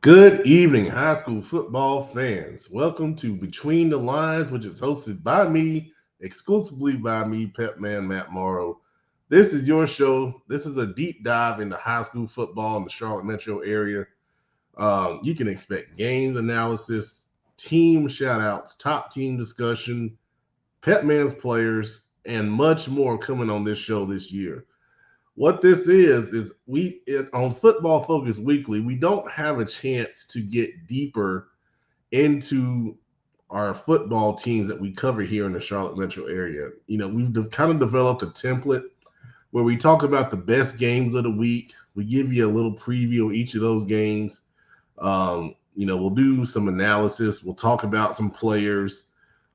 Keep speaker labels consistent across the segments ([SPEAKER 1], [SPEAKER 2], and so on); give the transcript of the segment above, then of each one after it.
[SPEAKER 1] Good evening, high school football fans. Welcome to Between the Lines, which is hosted by me, exclusively by me, Pepman Matt Morrow. This is your show. This is a deep dive into high school football in the Charlotte metro area. You can expect games analysis, team shout outs, top team discussion, Petman's players, and much more coming on this show this year. What this is on Football Focus Weekly, we don't have a chance to get deeper into our football teams that we cover here in the Charlotte metro area. We've kind of developed a template where we talk about the best games of the week. We give you a little preview of each of those games. We'll do some analysis. We'll talk about some players.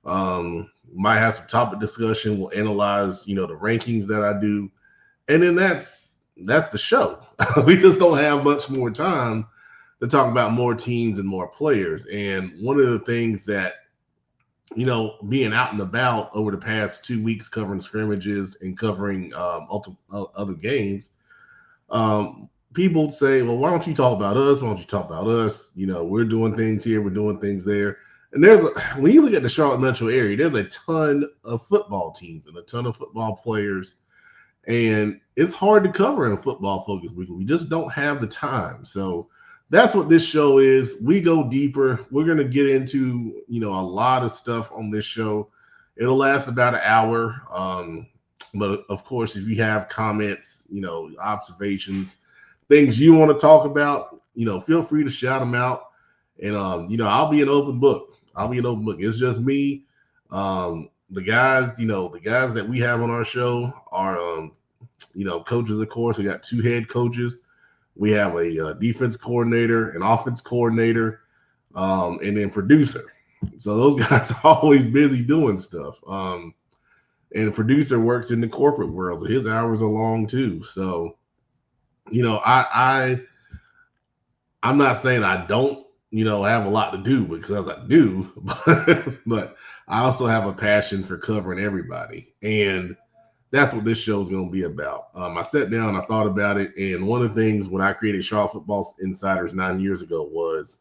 [SPEAKER 1] Might have some topic discussion. We'll analyze, the rankings that I do. And then that's the show. We just don't have much more time to talk about more teams and more players. And one of the things that, being out and about over the past 2 weeks covering scrimmages and covering other games, people say, well, why don't you talk about us? Why don't you talk about us? We're doing things here. We're doing things there. And when you look at the Charlotte metro area, there's a ton of football teams and a ton of football players. And it's hard to cover in Football Focus Weekly. We just don't have the time. So that's what this show is. We go deeper. We're going to get into, a lot of stuff on this show. It'll last about an hour. But of course, if you have comments, observations, things you want to talk about, feel free to shout them out. And, I'll be an open book. It's just me. The guys that we have on our show are, coaches, of course. We got 2 head coaches. We have a defense coordinator, an offense coordinator, and then producer. So those guys are always busy doing stuff. And the producer works in the corporate world, so his hours are long too. So, I'm not saying I don't, have a lot to do because I do, but I also have a passion for covering everybody. And that's what this show is going to be about. I sat down, I thought about it. And one of the things when I created Charlotte Football Insiders 9 years ago was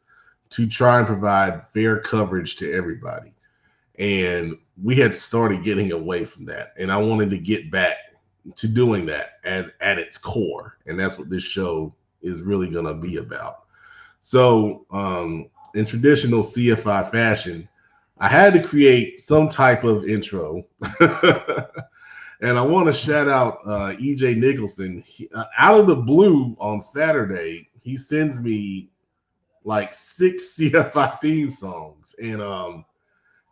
[SPEAKER 1] to try and provide fair coverage to everybody. And we had started getting away from that. And I wanted to get back to doing that at its core. And that's what this show is really going to be about. So in traditional CFI fashion, I had to create some type of intro. And I want to shout out EJ Nicholson. Out of the blue on Saturday, he sends me like 6 CFI theme songs. And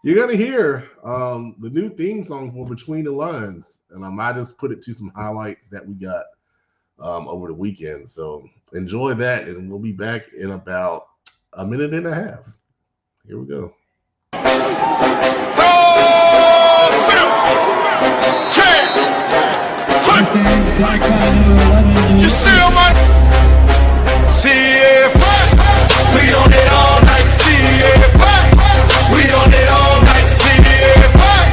[SPEAKER 1] you're going to hear the new theme song for Between the Lines. And I might just put it to some highlights that we got over the weekend. So enjoy that, and we'll be back in about a minute and a half. Here we go.
[SPEAKER 2] You see him, man? CFI. We on it all night. CFI. We on it all night. CFI.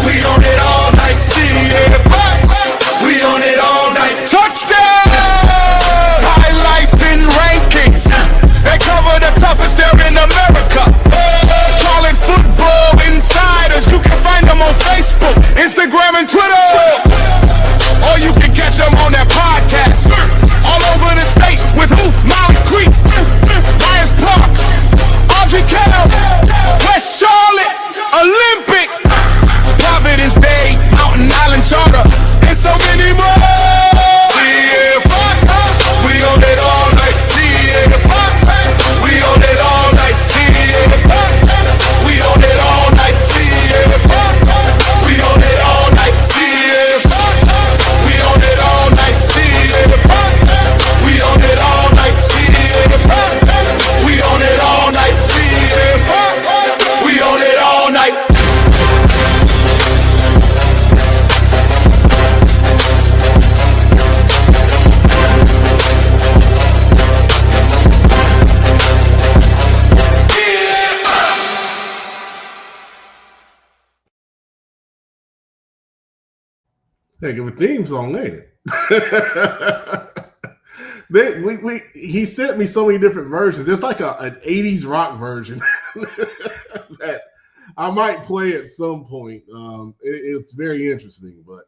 [SPEAKER 2] We on it all night. CFI. We on it all night. Touchdown! Highlights and rankings. They cover the toughest there in America. Charlotte football insiders. You can find them on Facebook, Instagram, and Twitter. Or you can catch them on that podcast. All over the state with Hoof, Mount Creek, Lions Park, Audrey Kell, West Charlotte, Olympic, Providence Day, Mountain Island Charter, and so many more. CFI, we on it all night. CFI, we on it all night. CFI, we on it all night. CFI, we on it all night. CFI. We on it all night, CFI. We on it all night, CFI. We on it all night, CFI. We on it all night.
[SPEAKER 1] Heck of a theme song, ain't it? He sent me so many different versions. There's like an 80s rock version that I might play at some point. It's very interesting, but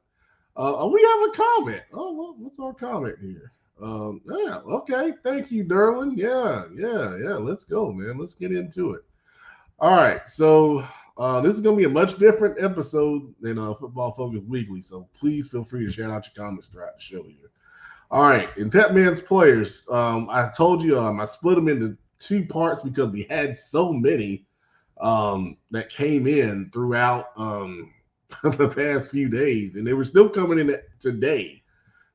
[SPEAKER 1] we have a comment. Oh, what's our comment here? Yeah, okay. Thank you, Derwin. Yeah. Let's go, man. Let's get into it. All right. So this is going to be a much different episode than Football Focus Weekly. So please feel free to shout out your comments throughout the show here. All right. In Pepman's players, I told you I split them into two parts because we had so many that came in throughout the past few days, and they were still coming in today.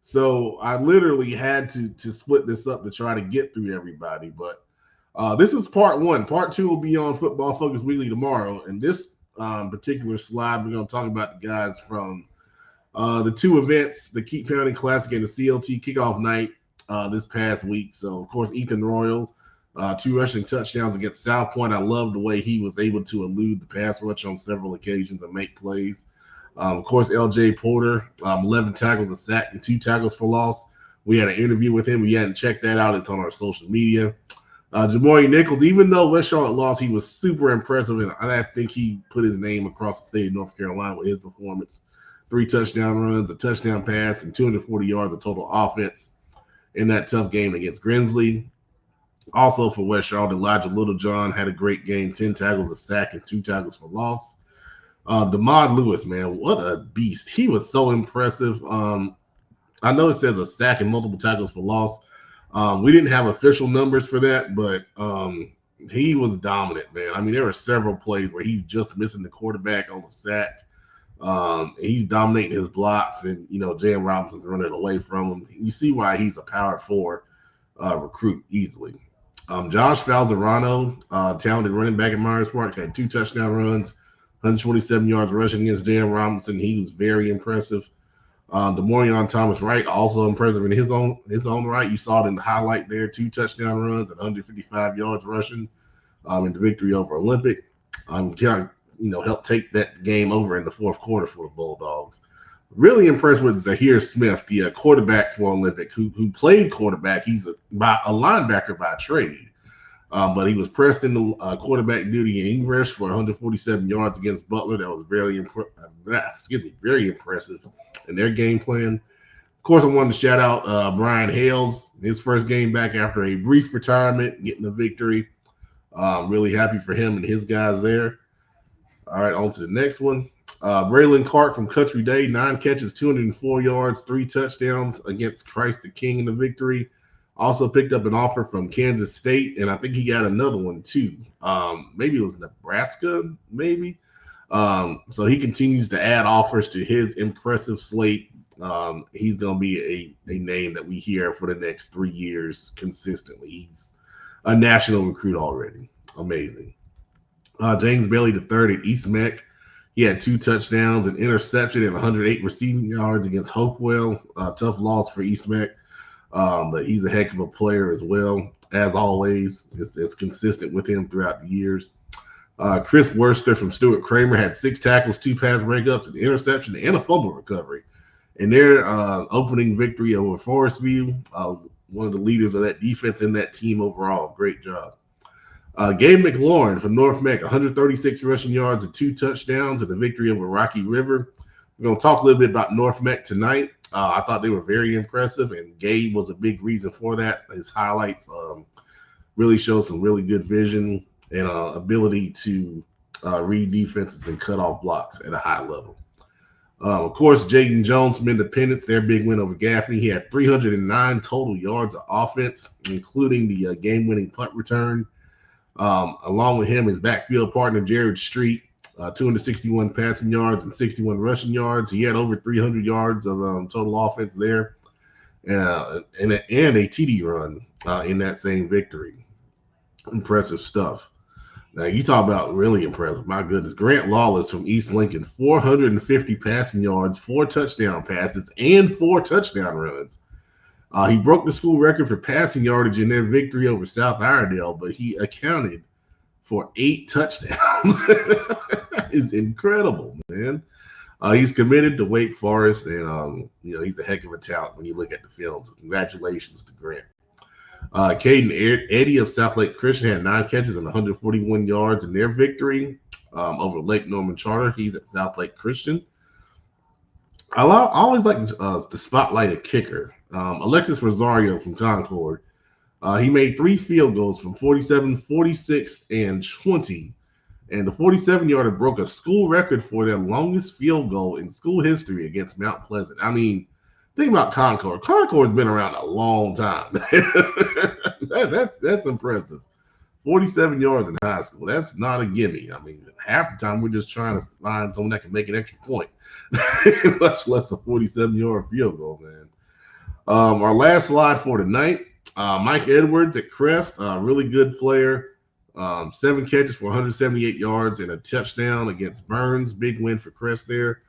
[SPEAKER 1] So I literally had to split this up to try to get through everybody. But this is part one. Part two will be on Football Focus Weekly tomorrow. And this particular slide, we're going to talk about the guys from the two events, the Keep Pounding Classic and the CLT Kickoff Night this past week. So, of course, Ethan Royal, 2 rushing touchdowns against South Point. I love the way he was able to elude the pass rush on several occasions and make plays. Of course, L.J. Porter, 11 tackles, a sack, and 2 tackles for loss. We had an interview with him. We hadn't checked that out. It's on our social media. Jamori Nichols, even though West Charlotte lost, he was super impressive, and I think he put his name across the state of North Carolina with his performance. 3 touchdown runs, a touchdown pass, and 240 yards of total offense in that tough game against Grimsley. Also for West Charlotte, Elijah Littlejohn had a great game, 10 tackles, a sack, and 2 tackles for loss. DeMond Lewis, man, what a beast. He was so impressive. I know it says a sack and multiple tackles for loss. We didn't have official numbers for that, but he was dominant, man. I mean, there were several plays where he's just missing the quarterback on the sack. He's dominating his blocks, and, Jan Robinson's running away from him. You see why he's a power 4 recruit easily. Josh Falzerano, talented running back at Myers Park, had 2 touchdown runs, 127 yards rushing against Jan Robinson. He was very impressive. DeMorion Thomas Wright, also impressive in his own right. You saw it in the highlight there, 2 touchdown runs and 155 yards rushing in the victory over Olympic. Helped take that game over in the fourth quarter for the Bulldogs. Really impressed with Zahir Smith, the quarterback for Olympic, who played quarterback. He's a linebacker by trade. But he was pressed into quarterback duty in English for 147 yards against Butler. That was very impressive in their game plan. Of course, I wanted to shout out Brian Hales, his first game back after a brief retirement, getting the victory. Really happy for him and his guys there. All right, on to the next one. Braylon Clark from Country Day, 9 catches, 204 yards, 3 touchdowns against Christ the King in the victory. Also picked up an offer from Kansas State, and I think he got another one too. Maybe it was Nebraska, maybe. So he continues to add offers to his impressive slate. He's going to be a name that we hear for the next 3 years consistently. He's a national recruit already. Amazing. James Bailey III at East Meck. He had 2 touchdowns, an interception, and 108 receiving yards against Hopewell. Tough loss for East Meck. But he's a heck of a player as well. As always, it's consistent with him throughout the years. Chris Worcester from Stuart Kramer had 6 tackles, 2 pass breakups, an interception, and a fumble recovery. And their opening victory over Forest View, one of the leaders of that defense and that team overall. Great job. Gabe McLaurin from North Meck, 136 rushing yards and 2 touchdowns in the victory over Rocky River. We're going to talk a little bit about North Meck tonight. I thought they were very impressive, and Gabe was a big reason for that. His highlights really show some really good vision and ability to read defenses and cut off blocks at a high level. Of course, Jaden Jones from Independence, their big win over Gaffney. He had 309 total yards of offense, including the game-winning punt return. Along with him, his backfield partner, Jared Street, 261 passing yards and 61 rushing yards. He had over 300 yards of total offense there, and a TD run in that same victory. Impressive stuff. Now, you talk about really impressive. My goodness. Grant Lawless from East Lincoln, 450 passing yards, 4 touchdown passes, and 4 touchdown runs. He broke the school record for passing yardage in their victory over South Iredale, but he accounted for 8 touchdowns. It's incredible, man. He's committed to Wake Forest, and he's a heck of a talent when you look at the film. So congratulations to Grant. Caden Eddy of South Lake Christian had 9 catches and 141 yards in their victory over Lake Norman Charter. He's at South Lake Christian. I always like to spotlight a kicker. Alexis Rosario from Concord. He made 3 field goals from 47, 46, and 20. And the 47-yarder broke a school record for their longest field goal in school history against Mount Pleasant. I mean, think about Concord. Concord's been around a long time. That's impressive. 47 yards in high school. That's not a gimme. I mean, half the time we're just trying to find someone that can make an extra point, much less a 47-yard field goal, man. Our last slide for tonight, Mike Edwards at Crest, really good player. 7 catches for 178 yards and a touchdown against Burns. Big win for Crest there.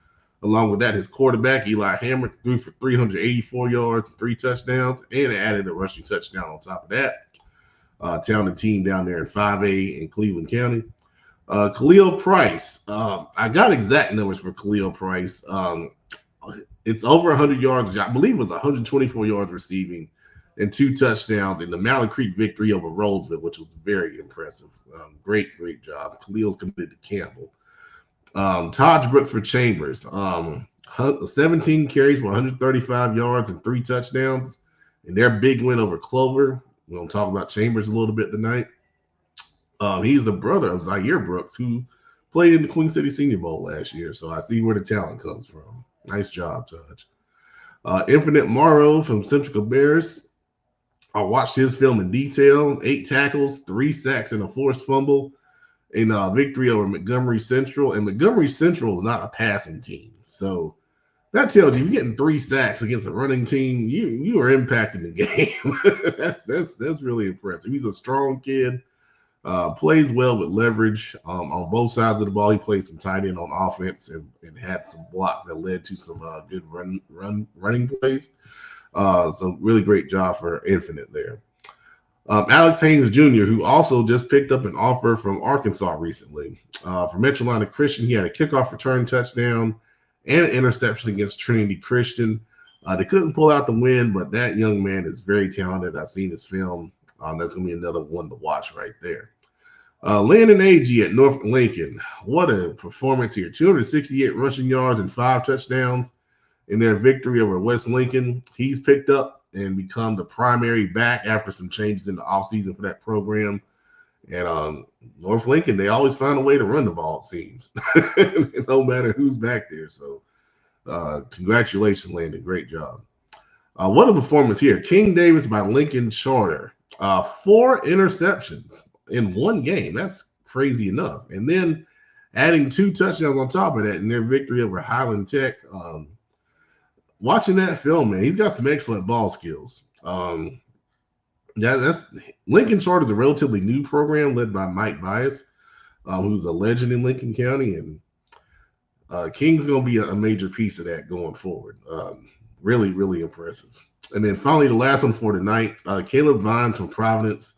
[SPEAKER 1] Along with that, his quarterback, Eli Hammer, threw for 384 yards and 3 touchdowns, and added a rushing touchdown on top of that. Talented team down there in 5A in Cleveland County. Khalil Price. I got exact numbers for Khalil Price. It's over 100 yards, which I believe was 124 yards receiving and 2 touchdowns in the Malley Creek victory over Roseville, which was very impressive. Great job. Khalil's committed to Campbell. Taj Brooks for Chambers. 17 carries for 135 yards and 3 touchdowns in their big win over Clover. We're going to talk about Chambers a little bit tonight. He's the brother of Zaire Brooks, who played in the Queen City Senior Bowl last year, so I see where the talent comes from. Nice job, Judge. Infinite Morrow from Central Bears. I watched his film in detail. 8 tackles, 3 sacks, and a forced fumble in victory over Montgomery Central. And Montgomery Central is not a passing team, so that tells you, if you're getting 3 sacks against a running team, you are impacting the game. that's really impressive. He's a strong kid. Plays well with leverage on both sides of the ball. He played some tight end on offense and had some blocks that led to some good running plays. So really great job for Infinite there. Alex Haynes Jr., who also just picked up an offer from Arkansas recently. For Metrolina Christian, he had a kickoff return touchdown and an interception against Trinity Christian. They couldn't pull out the win, but that young man is very talented. I've seen his film. That's going to be another one to watch right there. Landon Agee at North Lincoln. What a performance here. 268 rushing yards and 5 touchdowns in their victory over West Lincoln. He's picked up and become the primary back after some changes in the offseason for that program. And North Lincoln, they always find a way to run the ball, it seems, no matter who's back there. So congratulations, Landon. Great job. What a performance here. King Davis by Lincoln Charter. 4 interceptions in one game. That's crazy enough. And then adding 2 touchdowns on top of that in their victory over Highland Tech. Watching that film, man, he's got some excellent ball skills. That's Lincoln Charter is a relatively new program led by Mike Bias, who's a legend in Lincoln County, and King's going to be a major piece of that going forward. Really impressive. And then finally, the last one for tonight, Caleb Vines from Providence,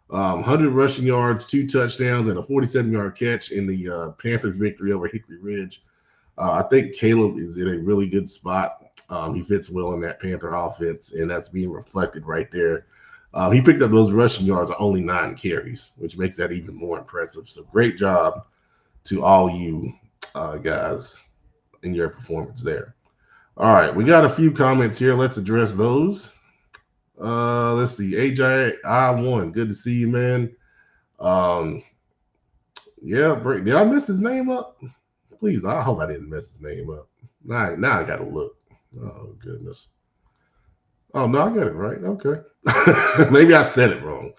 [SPEAKER 1] 100 rushing yards, 2 touchdowns, and a 47-yard catch in the Panthers victory over Hickory Ridge. I think Caleb is in a really good spot. He fits well in that Panther offense, and that's being reflected right there. He picked up those rushing yards on only 9 carries, which makes that even more impressive. So great job to all you guys in your performance there. All right, we got a few comments here. Let's address those. Let's see. AJ1, good to see you, man. Yeah, did I mess his name up? Please, I hope I didn't mess his name up. Now I got to look. Oh, goodness. Oh, no, I got it right. Okay. Maybe I said it wrong.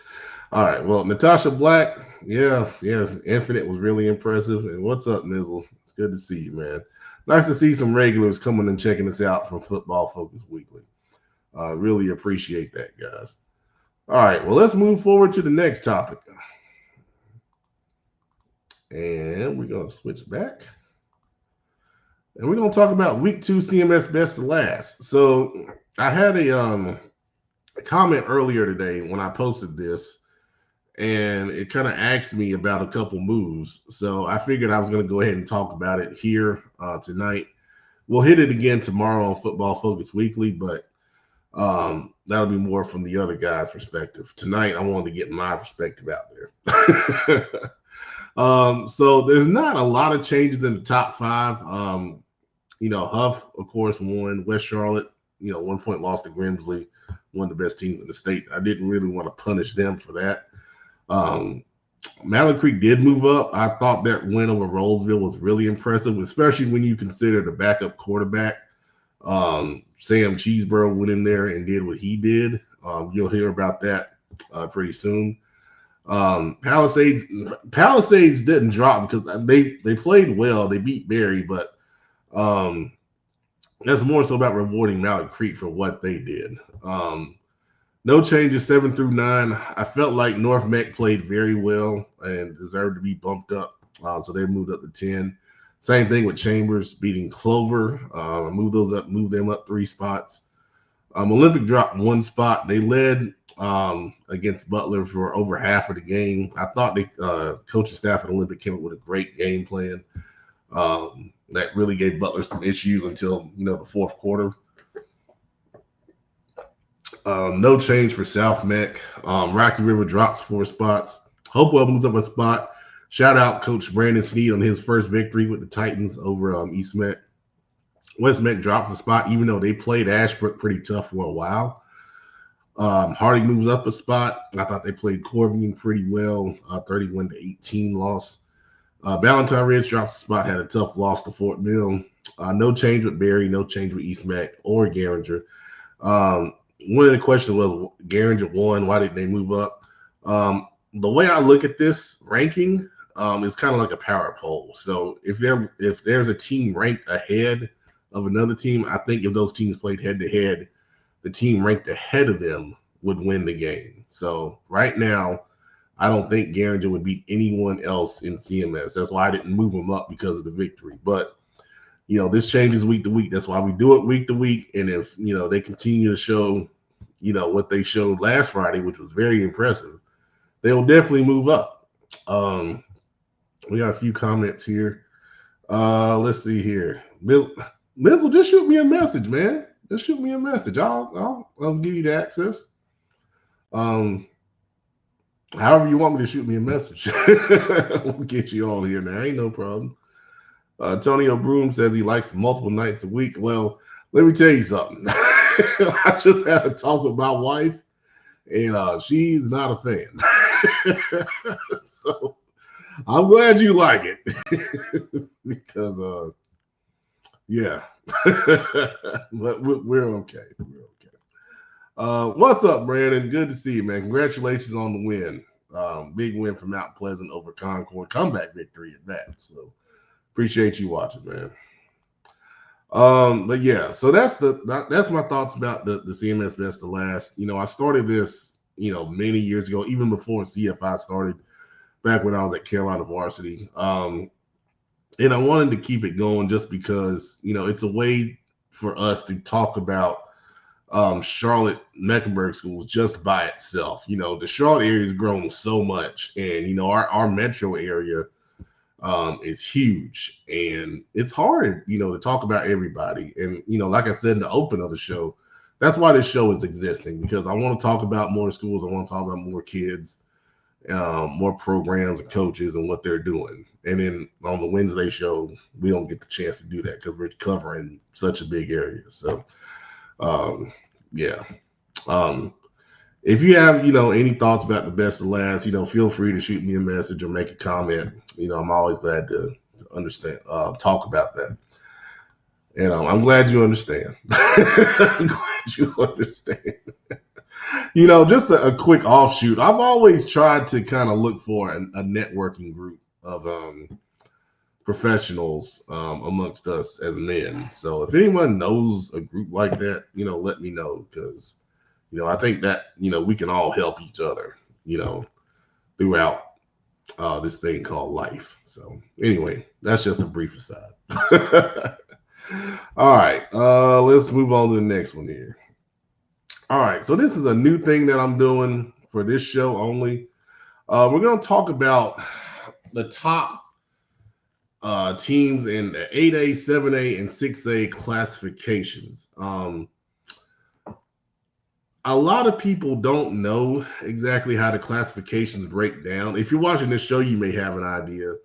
[SPEAKER 1] All right. Well, Natasha Black, yeah, Infinite was really impressive. And what's up, Nizzle? It's good to see you, man. Nice to see some regulars coming and checking us out from Football Focus Weekly. Really appreciate that, guys. All right. Well, let's move forward to the next topic. And we're going to switch back. And we're going to talk about Week 2 CMS Best to Last. So I had a comment earlier today when I posted this, and it kind of asked me about a couple moves. So I figured I was going to go ahead and talk about it here tonight. We'll hit it again tomorrow on Football Focus Weekly, but That'll be more from the other guy's perspective. Tonight, I wanted to get my perspective out there. So there's not a lot of changes in the top five. Huff, of course, won. West Charlotte, 1 point loss to Grimsley, one of the best teams in the state. I didn't really want to punish them for that. Mallet Creek did move up. I thought that win over Roseville was really impressive, especially when you consider the backup quarterback. Sam Cheeseborough went in there and did what he did. You'll hear about that pretty soon. Palisades didn't drop because they played well. They beat Berry, but that's more so about rewarding Mallet Creek for what they did. No changes 7 through 9. I felt like North Meck played very well and deserved to be bumped up. So they moved up to 10. Same thing with Chambers beating Clover. Moved them up 3 spots. Olympic dropped 1 spot. They led against Butler for over half of the game. I thought the coaching staff at Olympic came up with a great game plan that really gave Butler some issues until the fourth quarter. No change for South Meck. Rocky River drops 4 spots. Hopewell moves up a spot. Shout out Coach Brandon Sneed on his first victory with the Titans over East Meck. West Meck drops a spot, even though they played Ashbrook pretty tough for a while. Harding moves up a spot. I thought they played Corvian pretty well, 31-18 loss. Valentine Ridge drops a spot, had a tough loss to Fort Mill. No change with Berry, no change with East Meck or Garinger. One of the questions was Garinger won. Why didn't they move up? The way I look at this ranking is kind of like a power poll. So if there's a team ranked ahead of another team, I think if those teams played head to head, the team ranked ahead of them would win the game. So right now, I don't think Garinger would beat anyone else in CMS. That's why I didn't move them up because of the victory. But this changes week to week. That's why we do it week to week. And if, they continue to show, what they showed last Friday, which was very impressive, they will definitely move up. We got a few comments here. Let's see here. Mizzle, just shoot me a message, man. Just shoot me a message. I'll give you the access. However you want me to shoot me a message. We'll get you all here now. Ain't no problem. Antonio Broom says he likes multiple nights a week. Well, let me tell you something. I just had a talk with my wife, and she's not a fan. So I'm glad you like it because, yeah, but we're okay. We're okay. What's up, Brandon? Good to see you, man. Congratulations on the win. Big win for Mount Pleasant over Concord. Comeback victory at that. So appreciate you watching, man. But yeah, so that's my thoughts about the CMS Best of Last. I started this, many years ago, even before CFI started, back when I was at Carolina Varsity. And I wanted to keep it going just because, it's a way for us to talk about Charlotte Mecklenburg schools just by itself. The Charlotte area has grown so much, and our metro area is huge, and it's hard, to talk about everybody. And like I said in the open of the show, that's why this show is existing, because I want to talk about more schools. I want to talk about more kids, more programs and coaches and what they're doing. And then on the Wednesday show, we don't get the chance to do that because we're covering such a big area. So yeah. If you have, any thoughts about the Best of Last, feel free to shoot me a message or make a comment. I'm always glad to understand, talk about that. And I'm glad you understand. I'm glad you understand. Just a quick offshoot. I've always tried to kind of look for a networking group of professionals amongst us as men. So if anyone knows a group like that, let me know, because I think that we can all help each other throughout this thing called life. So anyway, that's just a brief aside. All right, let's move on to the next one here. All right, so this is a new thing that I'm doing for this show only. We're going to talk about the top teams in the 8A, 7A, and 6A classifications. a lot of people don't know exactly how the classifications break down. If you're watching this show, you may have an idea,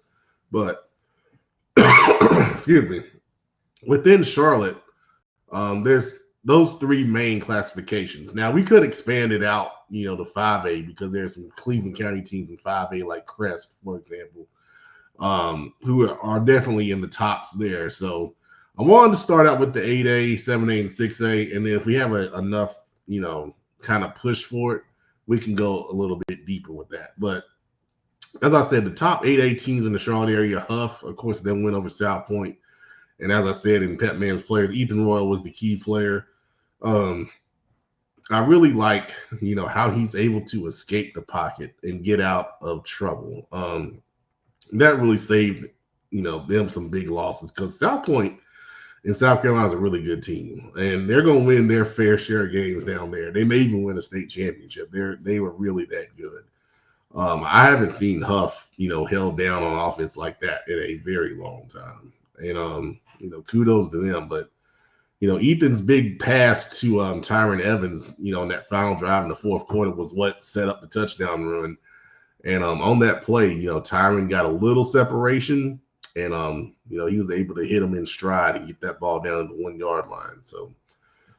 [SPEAKER 1] but excuse me, within Charlotte, there's those three main classifications. Now we could expand it out, to 5A because there's some Cleveland County teams in 5A, like Crest, for example, who are definitely in the tops there. So I wanted to start out with the 8A, 7A, and 6A, and then if we have enough, kind of push for it, we can go a little bit deeper with that. But as I said, the top 8A teams in the Charlotte area, Huff, of course, then went over South Point. And as I said, in Pepman's players, Ethan Royal was the key player. Um, I really like, how he's able to escape the pocket and get out of trouble. That really saved, them some big losses because South Point in South Carolina is a really good team, and they're going to win their fair share of games down there. They may even win a state championship. They were really that good. I haven't seen Huff, held down on offense like that in a very long time. And kudos to them. But Ethan's big pass to Tyron Evans, in that final drive in the fourth quarter was what set up the touchdown run. And on that play, Tyron got a little separation, and he was able to hit him in stride and get that ball down to the 1 yard line. So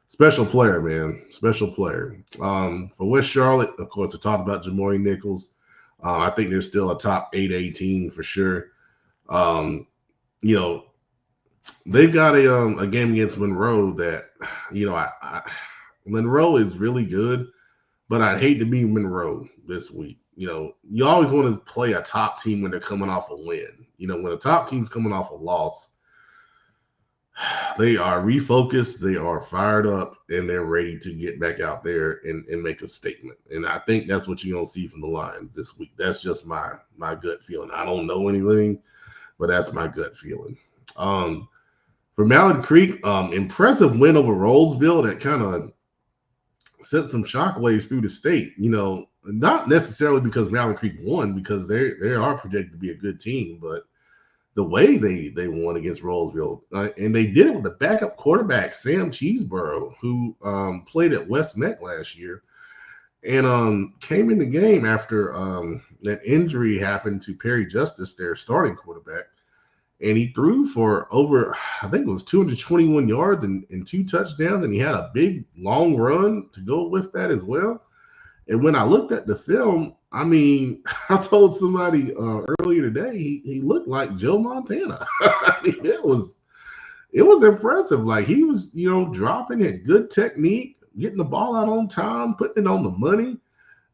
[SPEAKER 1] special player, man, special player. For West Charlotte, of course, I talked about Jamori Nichols. I think they're still a top 8A team for sure. They've got a game against Monroe that, Monroe is really good, but I'd hate to be Monroe this week. You always want to play a top team when they're coming off a win. When a top team's coming off a loss, they are refocused, they are fired up, and they're ready to get back out there and make a statement. And I think that's what you're going to see from the Lions this week. That's just my gut feeling. I don't know anything, but that's my gut feeling. For Mallard Creek, impressive win over Rollsville that kind of sent some shockwaves through the state. Not necessarily because Mallard Creek won, because they are projected to be a good team, but the way they won against Rollsville, and they did it with the backup quarterback, Sam Cheeseborough, who played at West Meck last year, and came in the game after that injury happened to Perry Justice, their starting quarterback. And he threw for over, I think it was 221 yards and 2 touchdowns. And he had a big, long run to go with that as well. And when I looked at the film, I mean, I told somebody earlier today, he looked like Joe Montana. I mean, it was impressive. Like, he was, dropping, had good technique, getting the ball out on time, putting it on the money.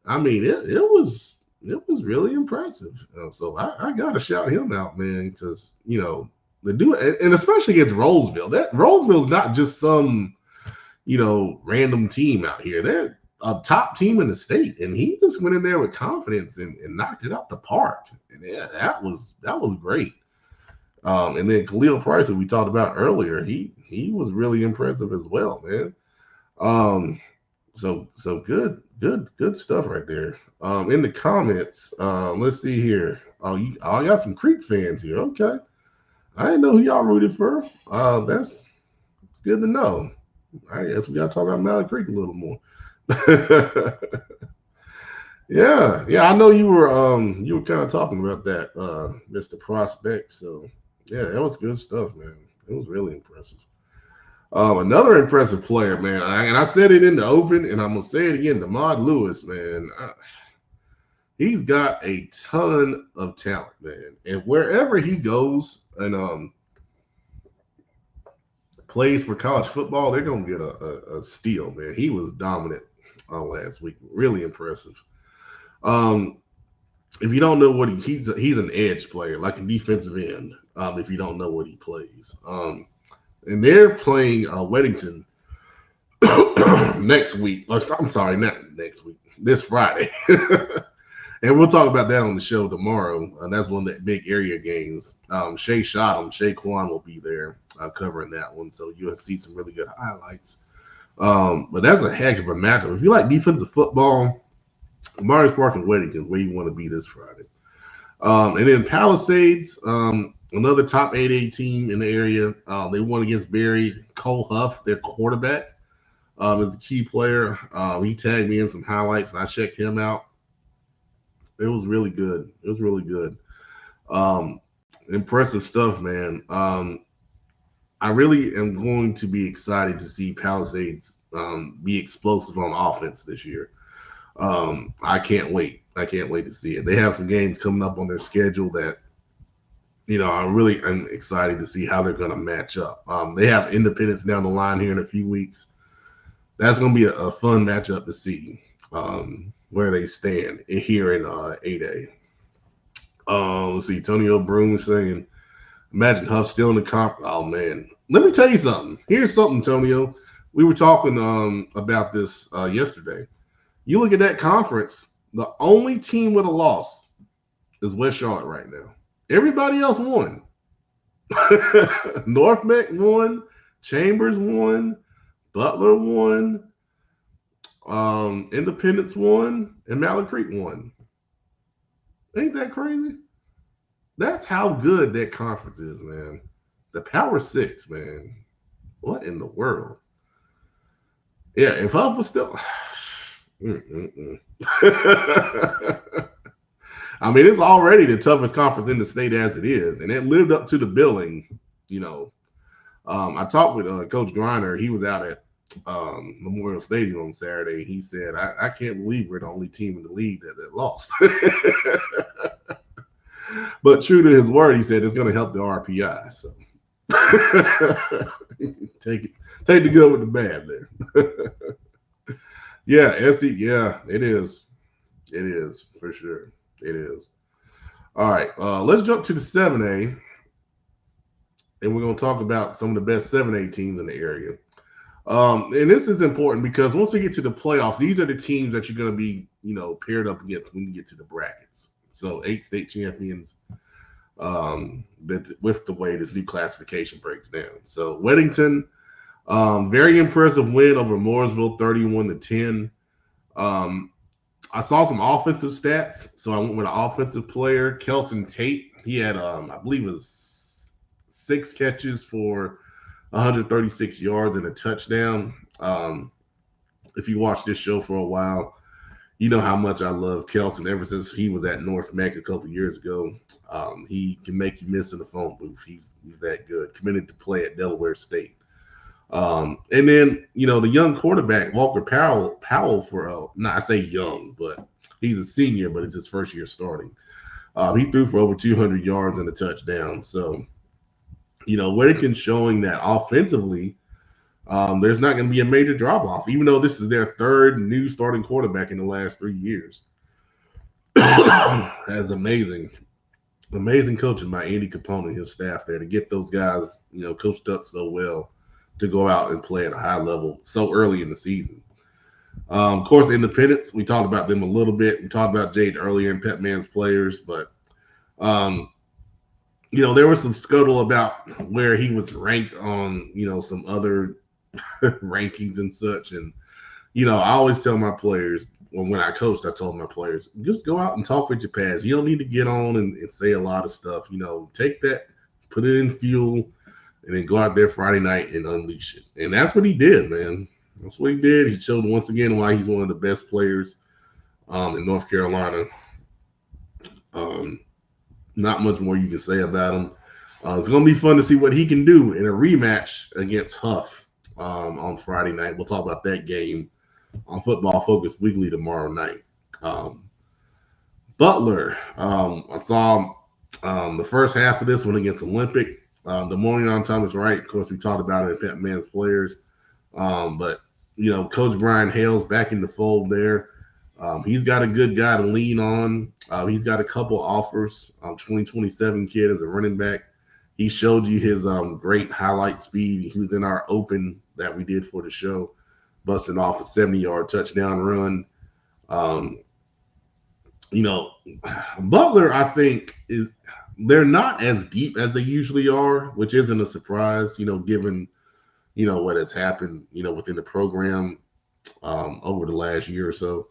[SPEAKER 1] I mean, it was really impressive. So I got to shout him out, man, because, the dude, and especially against Rollsville. That Rollsville's not just some, random team out here. They're a top team in the state, and he just went in there with confidence and knocked it out the park. And yeah, that was great. And then Khalil Price, that we talked about earlier, he was really impressive as well, man. So good stuff right there. In the comments, let's see here. Oh, y'all got some Creek fans here. Okay, I didn't know who y'all rooted for. That's good to know. I guess we got to talk about Mallard Creek a little more. yeah. I know you were kind of talking about that, Mr. Prospect. So yeah, that was good stuff, man. It was really impressive. Another impressive player, man, and I said it in the open, and I'm gonna say it again. DeMond Lewis, man, he's got a ton of talent, man, and wherever he goes and plays for college football, they're gonna get a steal, man. He was dominant last week, really impressive. If you don't know what he's an edge player, like a defensive end. If you don't know what he plays, and they're playing Weddington next week. I'm sorry, not next week. This Friday. And we'll talk about that on the show tomorrow. That's one of the big area games. Shay Quan will be there covering that one. So you'll see some really good highlights. But that's a heck of a matchup. If you like defensive football, Marius Park and Weddington, where you want to be this Friday. And then Palisades, another top 8A team in the area. They won against Barry. Cole Huff, their quarterback, is a key player. He tagged me in some highlights, and I checked him out. It was really good. It was really good. Um, Impressive stuff, man. I really am going to be excited to see Palisades be explosive on offense this year. I can't wait. I can't wait to see it. They have some games coming up on their schedule that I really am excited to see how they're going to match up. They have Independence down the line here in a few weeks. That's going to be a fun matchup to see where they stand here in 8A. Let's see. Tony O'Broom saying, imagine Huff still in the conference. Oh, man. Let me tell you something. Here's something, Tonio. We were talking about this yesterday. You look at that conference, the only team with a loss is West Charlotte right now. Everybody else won. North Meck won. Chambers won. Butler won. Independence won. And Mallard Creek won. Ain't that crazy? That's how good that conference is, man. The Power Six, man. What in the world? Yeah, if Huff was still... I mean, it's already the toughest conference in the state as it is, and it lived up to the billing. I talked with Coach Griner. He was out at Memorial Stadium on Saturday. He said, I can't believe we're the only team in the league that lost. But true to his word, he said it's going to help the RPI. So take the good with the bad there. Yeah, SC, yeah, it is. It is, for sure. It is. All right, let's jump to the 7A, and we're going to talk about some of the best 7A teams in the area. And this is important because once we get to the playoffs, these are the teams that you're going to be, paired up against when you get to the brackets. So 8 state champions with the way this new classification breaks down. So Weddington, very impressive win over Mooresville, 31-10. I saw some offensive stats, so I went with an offensive player, Kelson Tate. He had, I believe it was 6 catches for 136 yards and a touchdown. If you watch this show for a while, you know how much I love Kelson ever since he was at North Meck a couple years ago. He can make you miss in the phone booth. He's that good. Committed to play at Delaware State. And then, the young quarterback, Walker Powell for, I say young, but he's a senior, but it's his first year starting. He threw for over 200 yards and a touchdown. So, Whittaker's showing that offensively, there's not going to be a major drop-off, even though this is their third new starting quarterback in the last 3 years. That's amazing. Amazing coaching by Andy Capone and his staff there to get those guys, coached up so well to go out and play at a high level so early in the season. Of course, Independence, we talked about them a little bit. We talked about Jade earlier in Pepman's players, but, there was some scuttle about where he was ranked on, some other rankings and such. And, I always tell my players, when I coached, I told my players, just go out and talk with your pads. You don't need to get on and say a lot of stuff. Take that, put it in fuel, and then go out there Friday night and unleash it. And that's what he did, man. That's what he did. He showed once again why he's one of the best players in North Carolina. Not much more you can say about him. It's going to be fun to see what he can do in a rematch against Huff on Friday night. We'll talk about that game on Football Focus Weekly tomorrow night. Butler, I saw the first half of this one against Olympic. The morning on Thomas Wright, of course, we talked about it in Pepman's players. But, Coach Brian Hale's back in the fold there. He's got a good guy to lean on. He's got a couple offers. 2027 kid as a running back. He showed you his great highlight speed. He was in our open that we did for the show, busting off a 70-yard touchdown run. Butler, I think, they're not as deep as they usually are, which isn't a surprise, given, what has happened, within the program over the last year or so.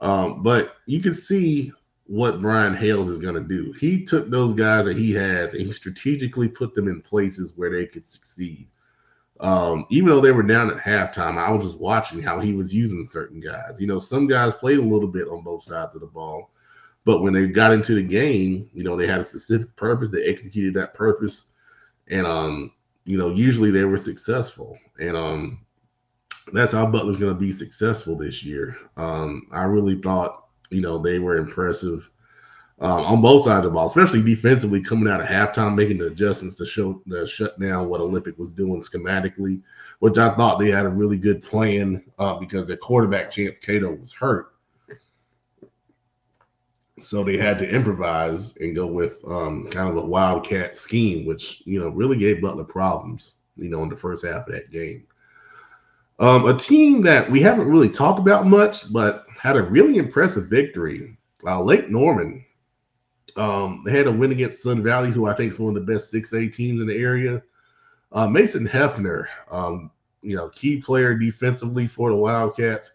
[SPEAKER 1] But you can see what Brian Hales is going to do. He took those guys that he has and he strategically put them in places where they could succeed. Even though they were down at halftime, I was just watching how he was using certain guys. Some guys played a little bit on both sides of the ball, but when they got into the game, they had a specific purpose. They executed that purpose, and usually they were successful. And that's how Butler's going to be successful this year. I really thought, they were impressive on both sides of the ball, especially defensively, coming out of halftime, making the adjustments to shut down what Olympic was doing schematically, which I thought they had a really good plan because their quarterback Chance Cato was hurt, so they had to improvise and go with kind of a wildcat scheme, which really gave Butler problems, in the first half of that game. A team that we haven't really talked about much, but had a really impressive victory. Lake Norman. They had a win against Sun Valley, who I think is one of the best 6A teams in the area. Mason Hefner, key player defensively for the Wildcats.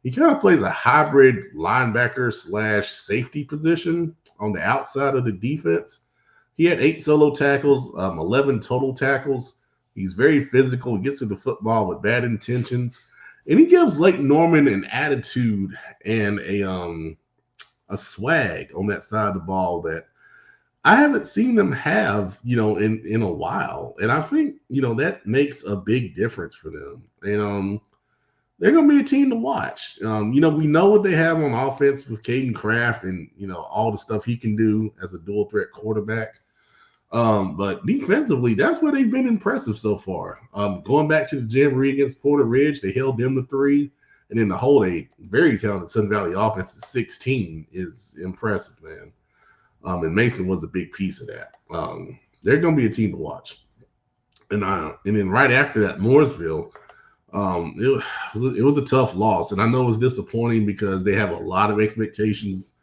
[SPEAKER 1] He kind of plays a hybrid linebacker / safety position on the outside of the defense. He had 8 solo tackles, 11 total tackles. He's very physical. He gets to the football with bad intentions. And he gives Lake Norman an attitude and a swag on that side of the ball that I haven't seen them have, in a while. And I think, that makes a big difference for them. And they're going to be a team to watch. We know what they have on offense with Caden Kraft and, all the stuff he can do as a dual threat quarterback. But defensively, that's where they've been impressive so far. Going back to the Jamboree against Porter Ridge, they held them to 3. And then the whole a very talented Sun Valley offense at 16 is impressive, man. And Mason was a big piece of that. They're going to be a team to watch. And then right after that, Mooresville, it was a tough loss. And I know it was disappointing because they have a lot of expectations.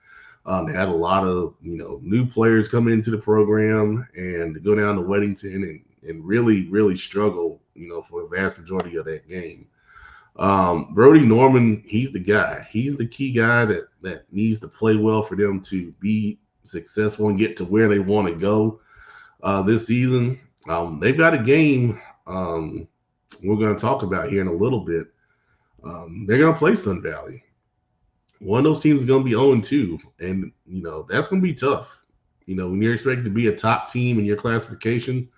[SPEAKER 1] They had a lot of, new players coming into the program, and to go down to Weddington and really, really struggle, for the vast majority of that game. Brody Norman, he's the guy. He's the key guy that needs to play well for them to be successful and get to where they want to go this season. They've got a game we're going to talk about here in a little bit. They're going to play Sun Valley. One of those teams is going to be 0-2, and that's going to be tough. When you're expected to be a top team in your classification,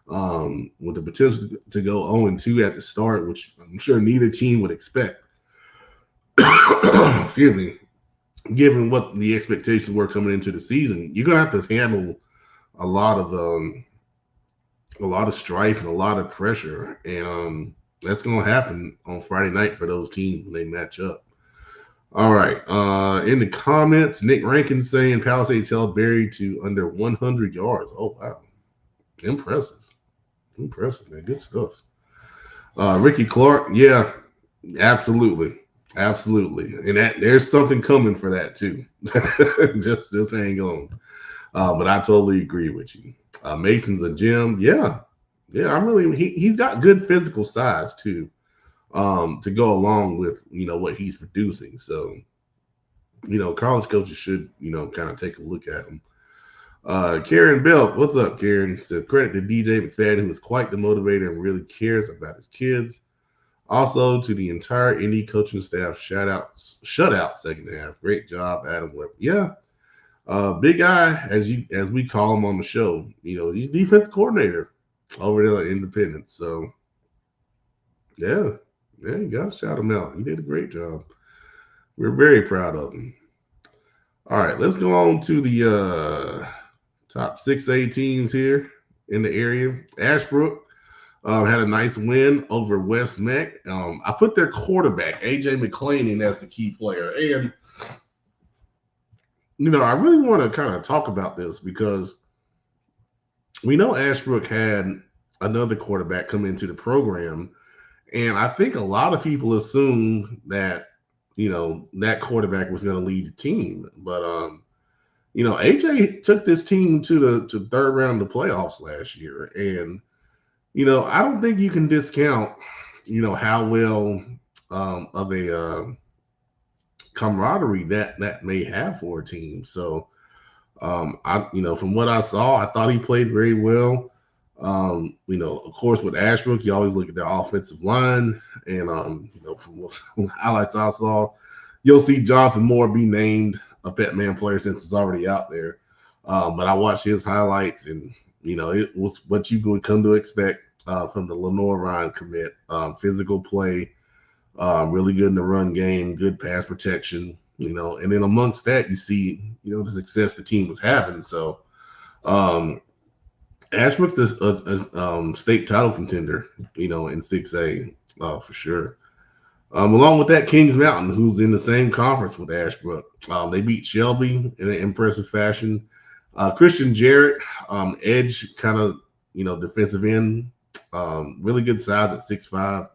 [SPEAKER 1] with the potential to go 0-2 at the start, which I'm sure neither team would expect. Excuse me. Given what the expectations were coming into the season, you're gonna have to handle a lot of strife and a lot of pressure, and that's gonna happen on Friday night for those teams when they match up. All right. In the comments, Nick Rankin saying Palisades held Berry to under 100 yards. Oh wow, impressive, man. Good stuff. Ricky Clark, yeah, absolutely. And that there's something coming for that too. just hang on. But I totally agree with you. Mason's a gem. Yeah. He's got good physical size too, to go along with what he's producing. So college coaches should kind of take a look at him. Karen Belt, what's up, Karen? Said credit to DJ McFadden, who is quite the motivator and really cares about his kids. Also to the entire Indy coaching staff, shutout second half. Great job, Adam Webb. Yeah, big guy, as we call him on the show. He's defense coordinator over there at Independence. So yeah, you gotta shout him out. He did a great job. We're very proud of him. All right, let's go on to the top 6A teams here in the area. Ashbrook had a nice win over West Meck. I put their quarterback, A.J. McClain, as the key player. And, I really want to kind of talk about this because we know Ashbrook had another quarterback come into the program. And I think a lot of people assumed that, that quarterback was going to lead the team. But, AJ took this team to the third round of the playoffs last year. And, I don't think you can discount, how well of a camaraderie that may have for a team. So, from what I saw, I thought he played very well. Of course, with Ashbrook, you always look at their offensive line, and from the highlights I saw, you'll see Jonathan Moore be named a Pepman player since it's already out there. But I watched his highlights, and it was what you would come to expect from the Lenore Ryan commit. Physical play, really good in the run game, good pass protection. And then amongst that, you see the success the team was having. So. Ashbrook's a state title contender, in 6A, for sure. Along with that, Kings Mountain, who's in the same conference with Ashbrook. They beat Shelby in an impressive fashion. Christian Jarrett, edge kind of, defensive end, really good size at 6'5".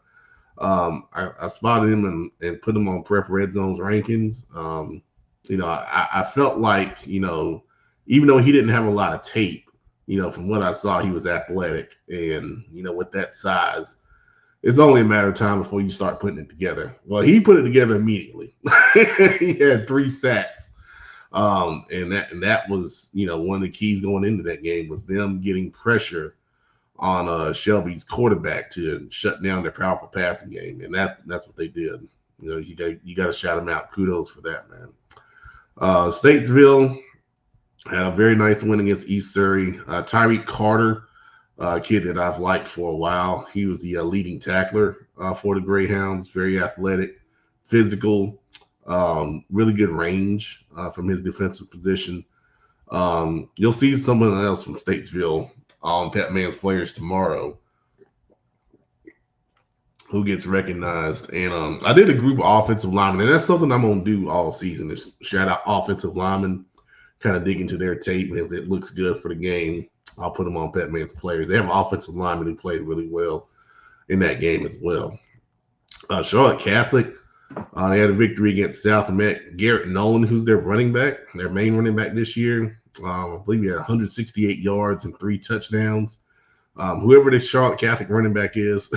[SPEAKER 1] I spotted him and put him on Prep Red Zone's rankings. I felt like, even though he didn't have a lot of tape, from what I saw, he was athletic. And, with that size, it's only a matter of time before you start putting it together. Well, he put it together immediately. He had 3 sacks. And that was, one of the keys going into that game was them getting pressure on Shelby's quarterback to shut down their powerful passing game. And that's what they did. You got to shout them out. Kudos for that, man. Statesville had a very nice win against East Surrey. Tyreek Carter, a kid that I've liked for a while. He was the leading tackler for the Greyhounds. Very athletic, physical, really good range from his defensive position. You'll see someone else from Statesville on Pepman's players tomorrow who gets recognized. And I did a group of offensive linemen, and that's something I'm going to do all season is shout out offensive linemen, kind of dig into their tape, and if it looks good for the game, I'll put them on Pepman's players. They have offensive linemen who played really well in that game as well. Charlotte Catholic, they had a victory against South and met Garrett Nolan, who's their running back, their main running back this year. I believe he had 168 yards and 3 touchdowns. Whoever this Charlotte Catholic running back is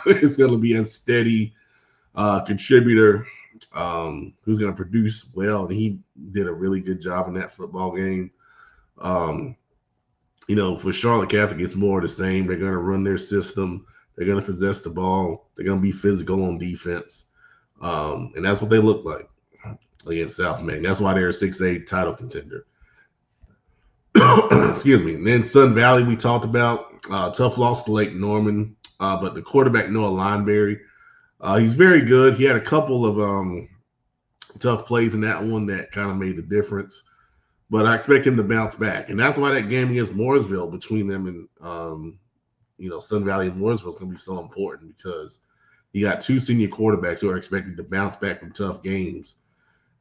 [SPEAKER 1] going to be a steady contributor who's going to produce well, and he did a really good job in that football game. For Charlotte Catholic, it's more of the same. They're going to run their system. They're going to possess the ball. They're going to be physical on defense. And that's what they look like against South Main. That's why they're a 6A title contender. Excuse me. And then Sun Valley, we talked about. Tough loss to Lake Norman. But the quarterback, Noah Lineberry, he's very good. He had a couple of tough plays in that one that kind of made the difference. But I expect him to bounce back. And that's why that game against Mooresville, between them and, Sun Valley and Mooresville, is going to be so important because you got 2 senior quarterbacks who are expected to bounce back from tough games.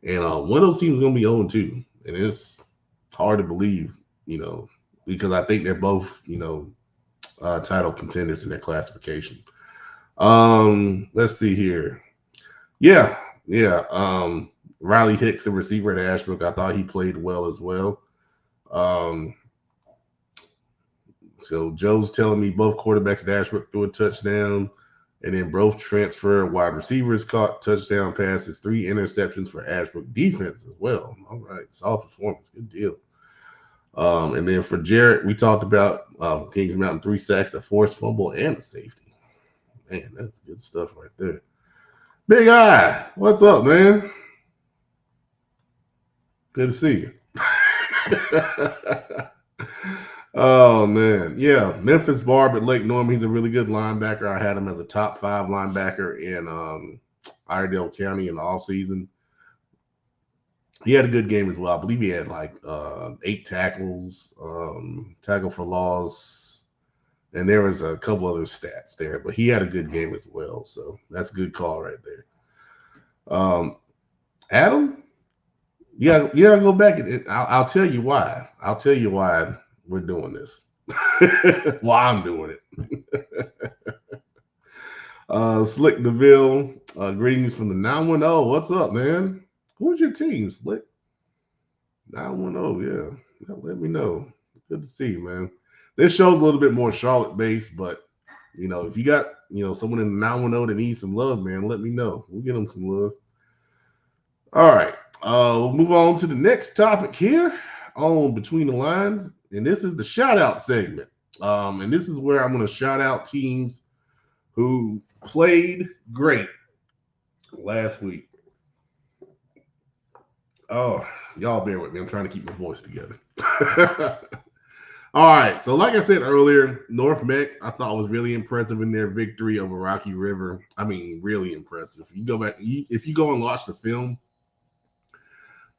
[SPEAKER 1] And one of those teams is going to be 0-2. And it's hard to believe, because I think they're both, title contenders in their classification. Let's see here. Yeah. Riley Hicks, the receiver at Ashbrook, I thought he played well as well. So Joe's telling me both quarterbacks at Ashbrook threw a touchdown, and then both transfer wide receivers caught touchdown passes, 3 interceptions for Ashbrook defense as well. All right, solid performance, good deal. And then for Jarrett, we talked about Kings Mountain 3 sacks, the forced fumble, and the safety. Man, that's good stuff right there. Big Eye, what's up, man? Good to see you. Oh, man. Yeah, Memphis Barb at Lake Norman. He's a really good linebacker. I had him as a top 5 linebacker in Iredell County in the offseason. He had a good game as well. I believe he had like 8 tackles, tackle for loss, and there was a couple other stats there. But he had a good game as well. So that's a good call right there. Adam? Yeah, go back. I'll tell you why. I'll tell you why we're doing this. Why I'm doing it. Slick DeVille, greetings from the 910. What's up, man? Who's your team, Slick? 910, yeah. Let me know. Good to see you, man. This show's a little bit more Charlotte-based, but, if you got, someone in the 910 that needs some love, man, let me know. We'll get them some love. All right. We'll move on to the next topic here on Between the Lines, and this is the shout-out segment. And this is where I'm going to shout out teams who played great last week. Oh, y'all bear with me. I'm trying to keep my voice together. All right. So, like I said earlier, North Mech, I thought was really impressive in their victory over Rocky River. I mean, really impressive. You go back, if you go and watch the film,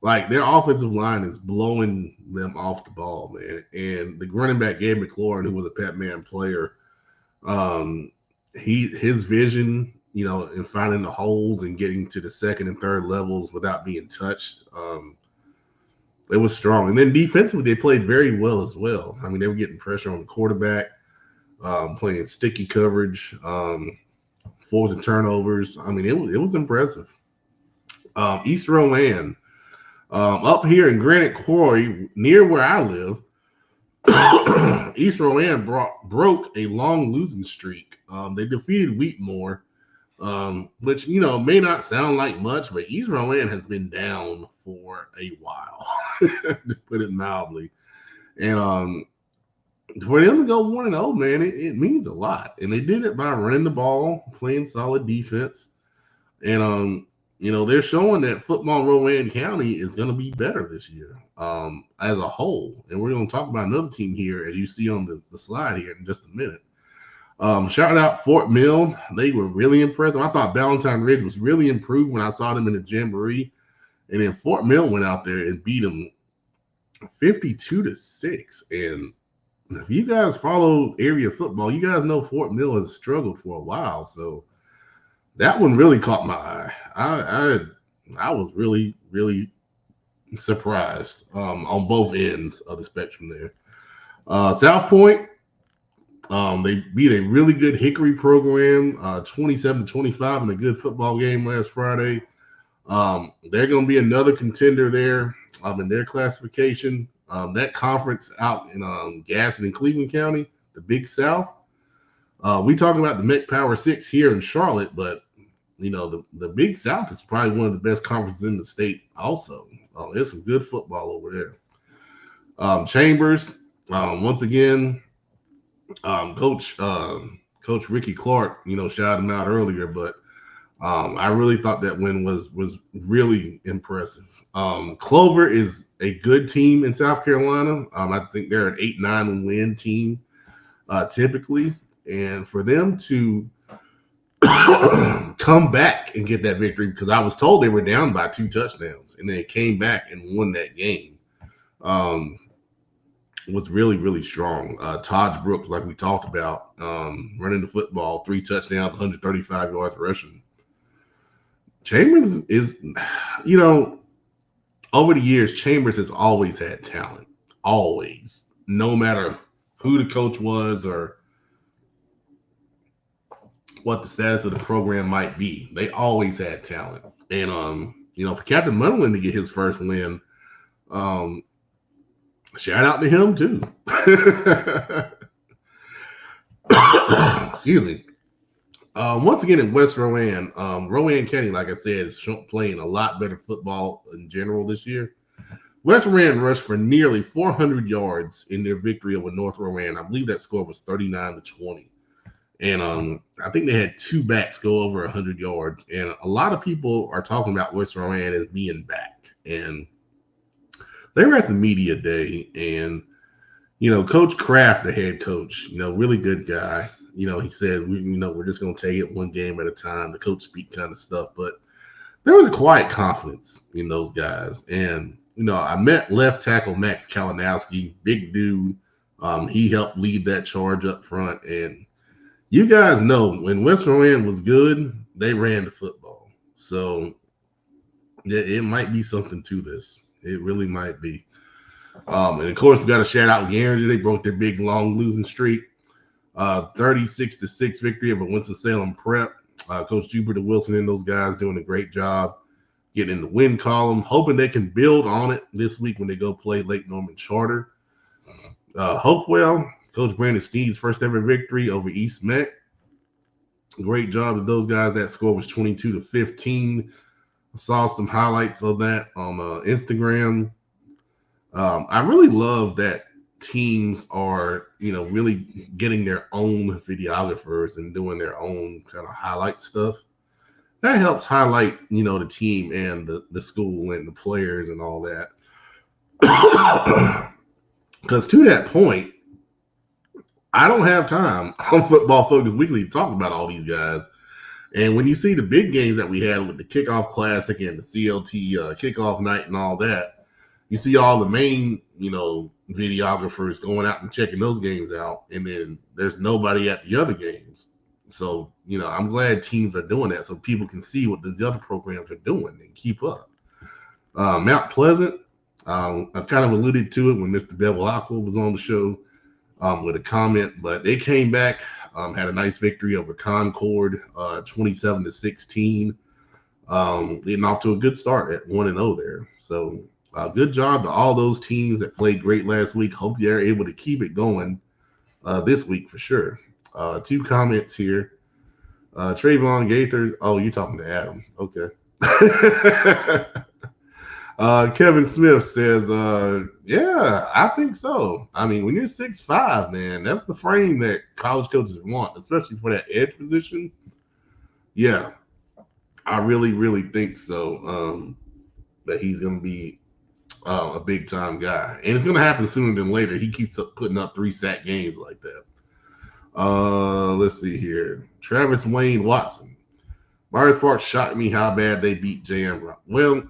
[SPEAKER 1] like their offensive line is blowing them off the ball, man. And the running back Gabe McLaurin, who was a Pepman player, his vision, in finding the holes and getting to the second and third levels without being touched, it was strong. And then defensively, they played very well as well. I mean, they were getting pressure on the quarterback, playing sticky coverage, forcing turnovers. I mean, it was impressive. East Rowan, up here in Granite Quarry, near where I live, East Rowan broke a long losing streak. They defeated Wheatmore, which may not sound like much, but East Rowan has been down for a while, to put it mildly. And for them to go 1-0, man, it means a lot. And they did it by running the ball, playing solid defense, and they're showing that football in Rowan County is going to be better this year as a whole. And we're going to talk about another team here, as you see on the slide here in just a minute. Shout out Fort Mill. They were really impressive. I thought Valentine Ridge was really improved when I saw them in the Jamboree. And then Fort Mill went out there and beat them 52-6. And if you guys follow area football, you guys know Fort Mill has struggled for a while. So that one really caught my eye. I was really, really surprised on both ends of the spectrum there. South Point, they beat a really good Hickory program, 27-25 in a good football game last Friday. They're going to be another contender there in their classification. That conference out in Gaston and Cleveland County, the Big South. We talk about the MEC Power 6 here in Charlotte, but the Big South is probably one of the best conferences in the state also. There's some good football over there. Chambers, once again, Coach Ricky Clark, shouted him out earlier, but I really thought that win was really impressive. Clover is a good team in South Carolina. I think they're an 8-9 win team typically, and for them to come back and get that victory, because I was told they were down by 2 touchdowns, and then they came back and won that game. Was really, really strong. Todd Brooks, like we talked about, running the football, 3 touchdowns, 135 yards rushing. Chambers is, over the years, Chambers has always had talent. Always. No matter who the coach was or what the status of the program might be. They always had talent. And, for Captain Munlin to get his first win, shout out to him too. Excuse me. Once again in West Rowan, Rowan County, like I said, is playing a lot better football in general this year. West Rowan rushed for nearly 400 yards in their victory over North Rowan. I believe that score was 39-20. And I think they had 2 backs go over 100 yards. And a lot of people are talking about West Rowan as being back. And they were at the media day. And, Coach Kraft, the head coach, really good guy. He said, we're just going to take it one game at a time, the coach speak kind of stuff. But there was a quiet confidence in those guys. And, I met left tackle Max Kalinowski, big dude. He helped lead that charge up front. And you guys know when West Rowan was good, they ran the football. So it might be something to this. It really might be. And of course, we got to shout out Guernsey. They broke their big long losing streak. 36-6 victory over Winston-Salem Prep. Coach Jupiter Wilson and those guys doing a great job getting in the win column, hoping they can build on it this week when they go play Lake Norman Charter. Hopewell, Coach Brandon Steed's first ever victory over East Met. Great job of those guys. That score was 22-15. I saw some highlights of that on Instagram. I really love that teams are, really getting their own videographers and doing their own kind of highlight stuff. That helps highlight, the team and the school and the players and all that. Because to that point, I don't have time on Football Focus Weekly to talk about all these guys. And when you see the big games that we had with the Kickoff Classic and the CLT Kickoff Night and all that, you see all the main, videographers going out and checking those games out. And then there's nobody at the other games. So, I'm glad teams are doing that so people can see what the other programs are doing and keep up. Mount Pleasant, I kind of alluded to it when Mr. Bevel Aqua was on the show with a comment, but they came back, had a nice victory over Concord, 27-16. Getting off to a good start at 1-0 there. So good job to all those teams that played great last week. Hope they're able to keep it going this week for sure. 2 comments here. Trayvon Gaither. Oh, you're talking to Adam. Okay. Kevin Smith says, yeah, I think so. I mean, when you're 6'5", man, that's the frame that college coaches want, especially for that edge position. Yeah, I really, really think so, that he's going to be a big-time guy. And it's going to happen sooner than later. He keeps putting up 3-sack games like that. Let's see here. Travis Wayne Watson. Myers Park shocked me how bad they beat JM. Well,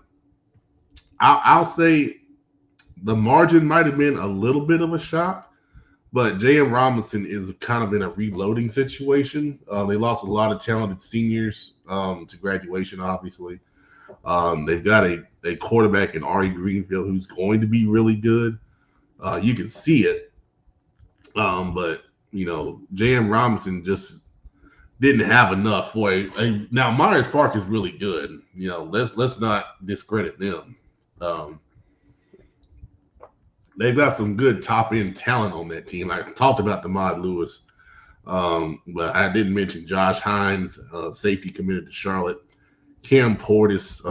[SPEAKER 1] I'll say the margin might have been a little bit of a shock, but J.M. Robinson is kind of in a reloading situation. They lost a lot of talented seniors to graduation, obviously. They've got a quarterback in Ari Greenfield who's going to be really good. You can see it. But, J.M. Robinson just didn't have enough for now Myers Park is really good. Let's not discredit them. They've got some good top-end talent on that team. I talked about DeMond Lewis, but I didn't mention Josh Hines, safety committed to Charlotte. Cam Portis,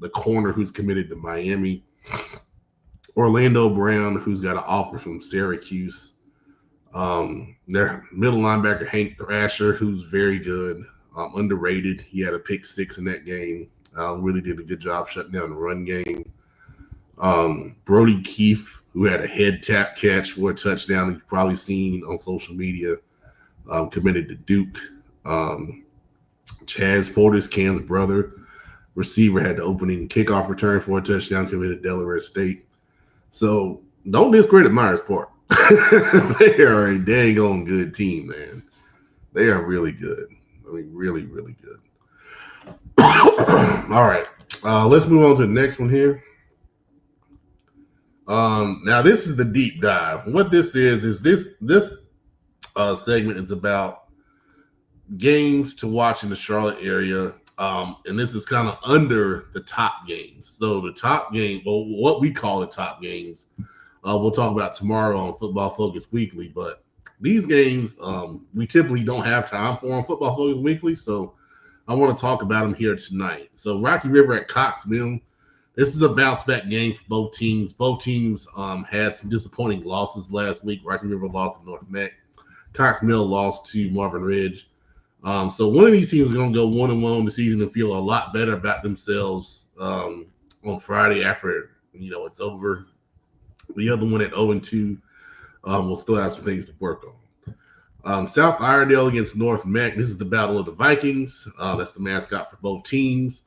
[SPEAKER 1] the corner who's committed to Miami. Orlando Brown, who's got an offer from Syracuse. Their middle linebacker, Hank Thrasher, who's very good, underrated. He had a pick 6 in that game. Really did a good job shutting down the run game. Brody Keefe, who had a head tap catch for a touchdown you've probably seen on social media, committed to Duke. Chaz Portis, Cam's brother, receiver, had the opening kickoff return for a touchdown, committed to Delaware State. So don't discredit Myers Park. They are a dang on good team, man. They are really good. I mean, really, really good. All right. Let's move on to the next one here. Now this is the deep dive. What this is this segment is about games to watch in the Charlotte area. And this is kind of under the top games. So the top game, well, what we call the top games, we'll talk about tomorrow on Football Focus Weekly. But these games, we typically don't have time for on Football Focus Weekly. So I want to talk about them here tonight. So Rocky River at Cox Mill. This is a bounce-back game for both teams. Both teams had some disappointing losses last week. Rocky River lost to North Meck. Cox Mill lost to Marvin Ridge. So one of these teams is going to go 1-1 the season and feel a lot better about themselves on Friday after it's over. The other one at 0-2 will still have some things to work on. South Iredale against North Meck. This is the Battle of the Vikings. That's the mascot for both teams.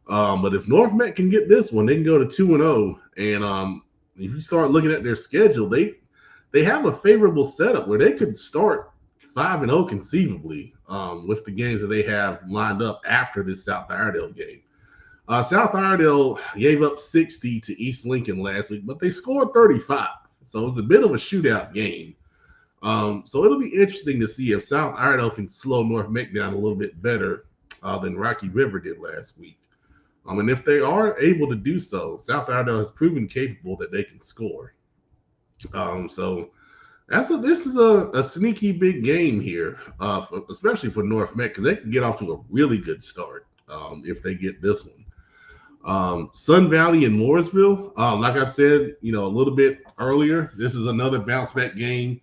[SPEAKER 1] But if North Meck can get this one, they can go to 2-0. And if you start looking at their schedule, they have a favorable setup where they could start 5-0 conceivably with the games that they have lined up after this South Iredale game. South Iredale gave up 60 to East Lincoln last week, but they scored 35. So it's a bit of a shootout game. So it'll be interesting to see if South Iredale can slow North Meck down a little bit better than Rocky River did last week. And if they are able to do so, South Iredale has proven capable that they can score. So this is a sneaky big game here, especially for North Meck, because they can get off to a really good start if they get this one. Sun Valley and Mooresville. Like I said, a little bit earlier, this is another bounce back game.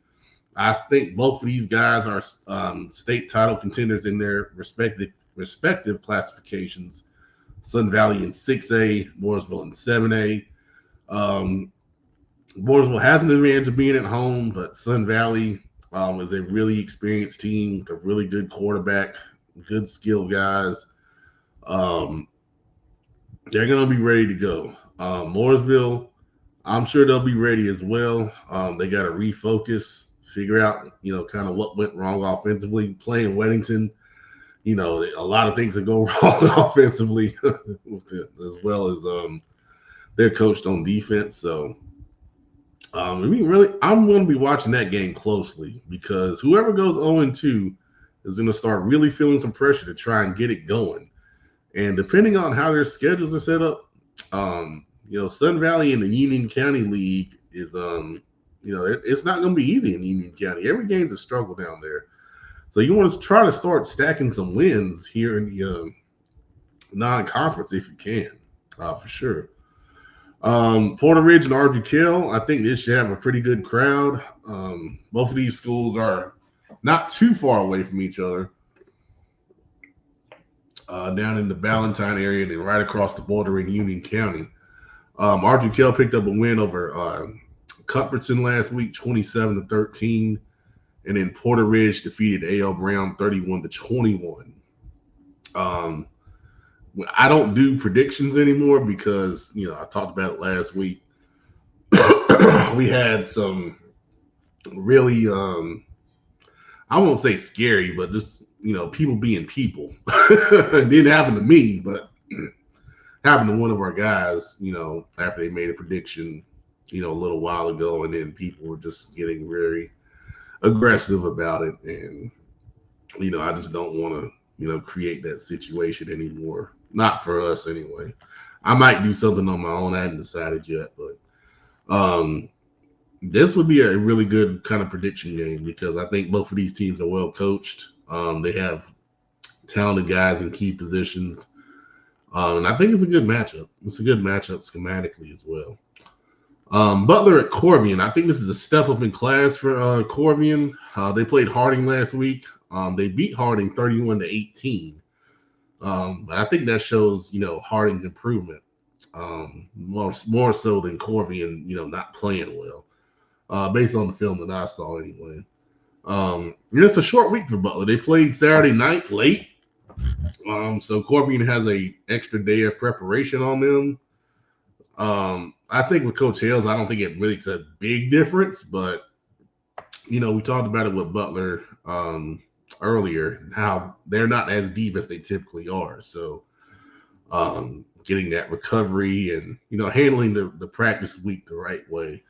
[SPEAKER 1] I think both of these guys are state title contenders in their respective classifications. Sun Valley in 6A, Mooresville in 7A. Um, Mooresville has an advantage of being at home, but Sun Valley is a really experienced team, a really good quarterback, good skilled guys. Um, they're going to be ready to go. Mooresville, I'm sure they'll be ready as well. They got to refocus, figure out, kind of what went wrong offensively. Playing Weddington, a lot of things that go wrong offensively, as well as they're coached on defense. So, I'm going to be watching that game closely because whoever goes 0-2 is going to start really feeling some pressure to try and get it going. And depending on how their schedules are set up, Sun Valley in the Union County League is, it's not going to be easy in Union County. Every game's a struggle down there. So you want to try to start stacking some wins here in the non-conference if you can, for sure. Porter Ridge and Ardrey Kell, I think this should have a pretty good crowd. Both of these schools are not too far away from each other. Down in the Ballantyne area and then right across the border in Union County. Ardrey Kell picked up a win over Cuthbertson last week, 27-13. And then Porter Ridge defeated A.L. Brown 31-21. I don't do predictions anymore because, I talked about it last week. We had some really, I won't say scary, but just, people being people. It didn't happen to me, but happened to one of our guys, after they made a prediction, a little while ago. And then people were just getting very aggressive about it. And, I just don't want to, create that situation anymore. Not for us anyway. I might do something on my own. I hadn't decided yet, but this would be a really good kind of prediction game because I think both of these teams are well coached. They have talented guys in key positions. And I think it's a good matchup. It's a good matchup schematically as well. Butler at Corvian. I think this is a step up in class for Corvian. They played Harding last week. They beat Harding 31-18. But I think that shows, Harding's improvement more so than Corvian, not playing well, based on the film that I saw anyway. It's a short week for Butler. They played Saturday night late. So Corvian has a extra day of preparation on them. I think with Coach Hales, I don't think it really makes a big difference, but we talked about it with Butler earlier, how they're not as deep as they typically are. So getting that recovery and, handling the practice week the right way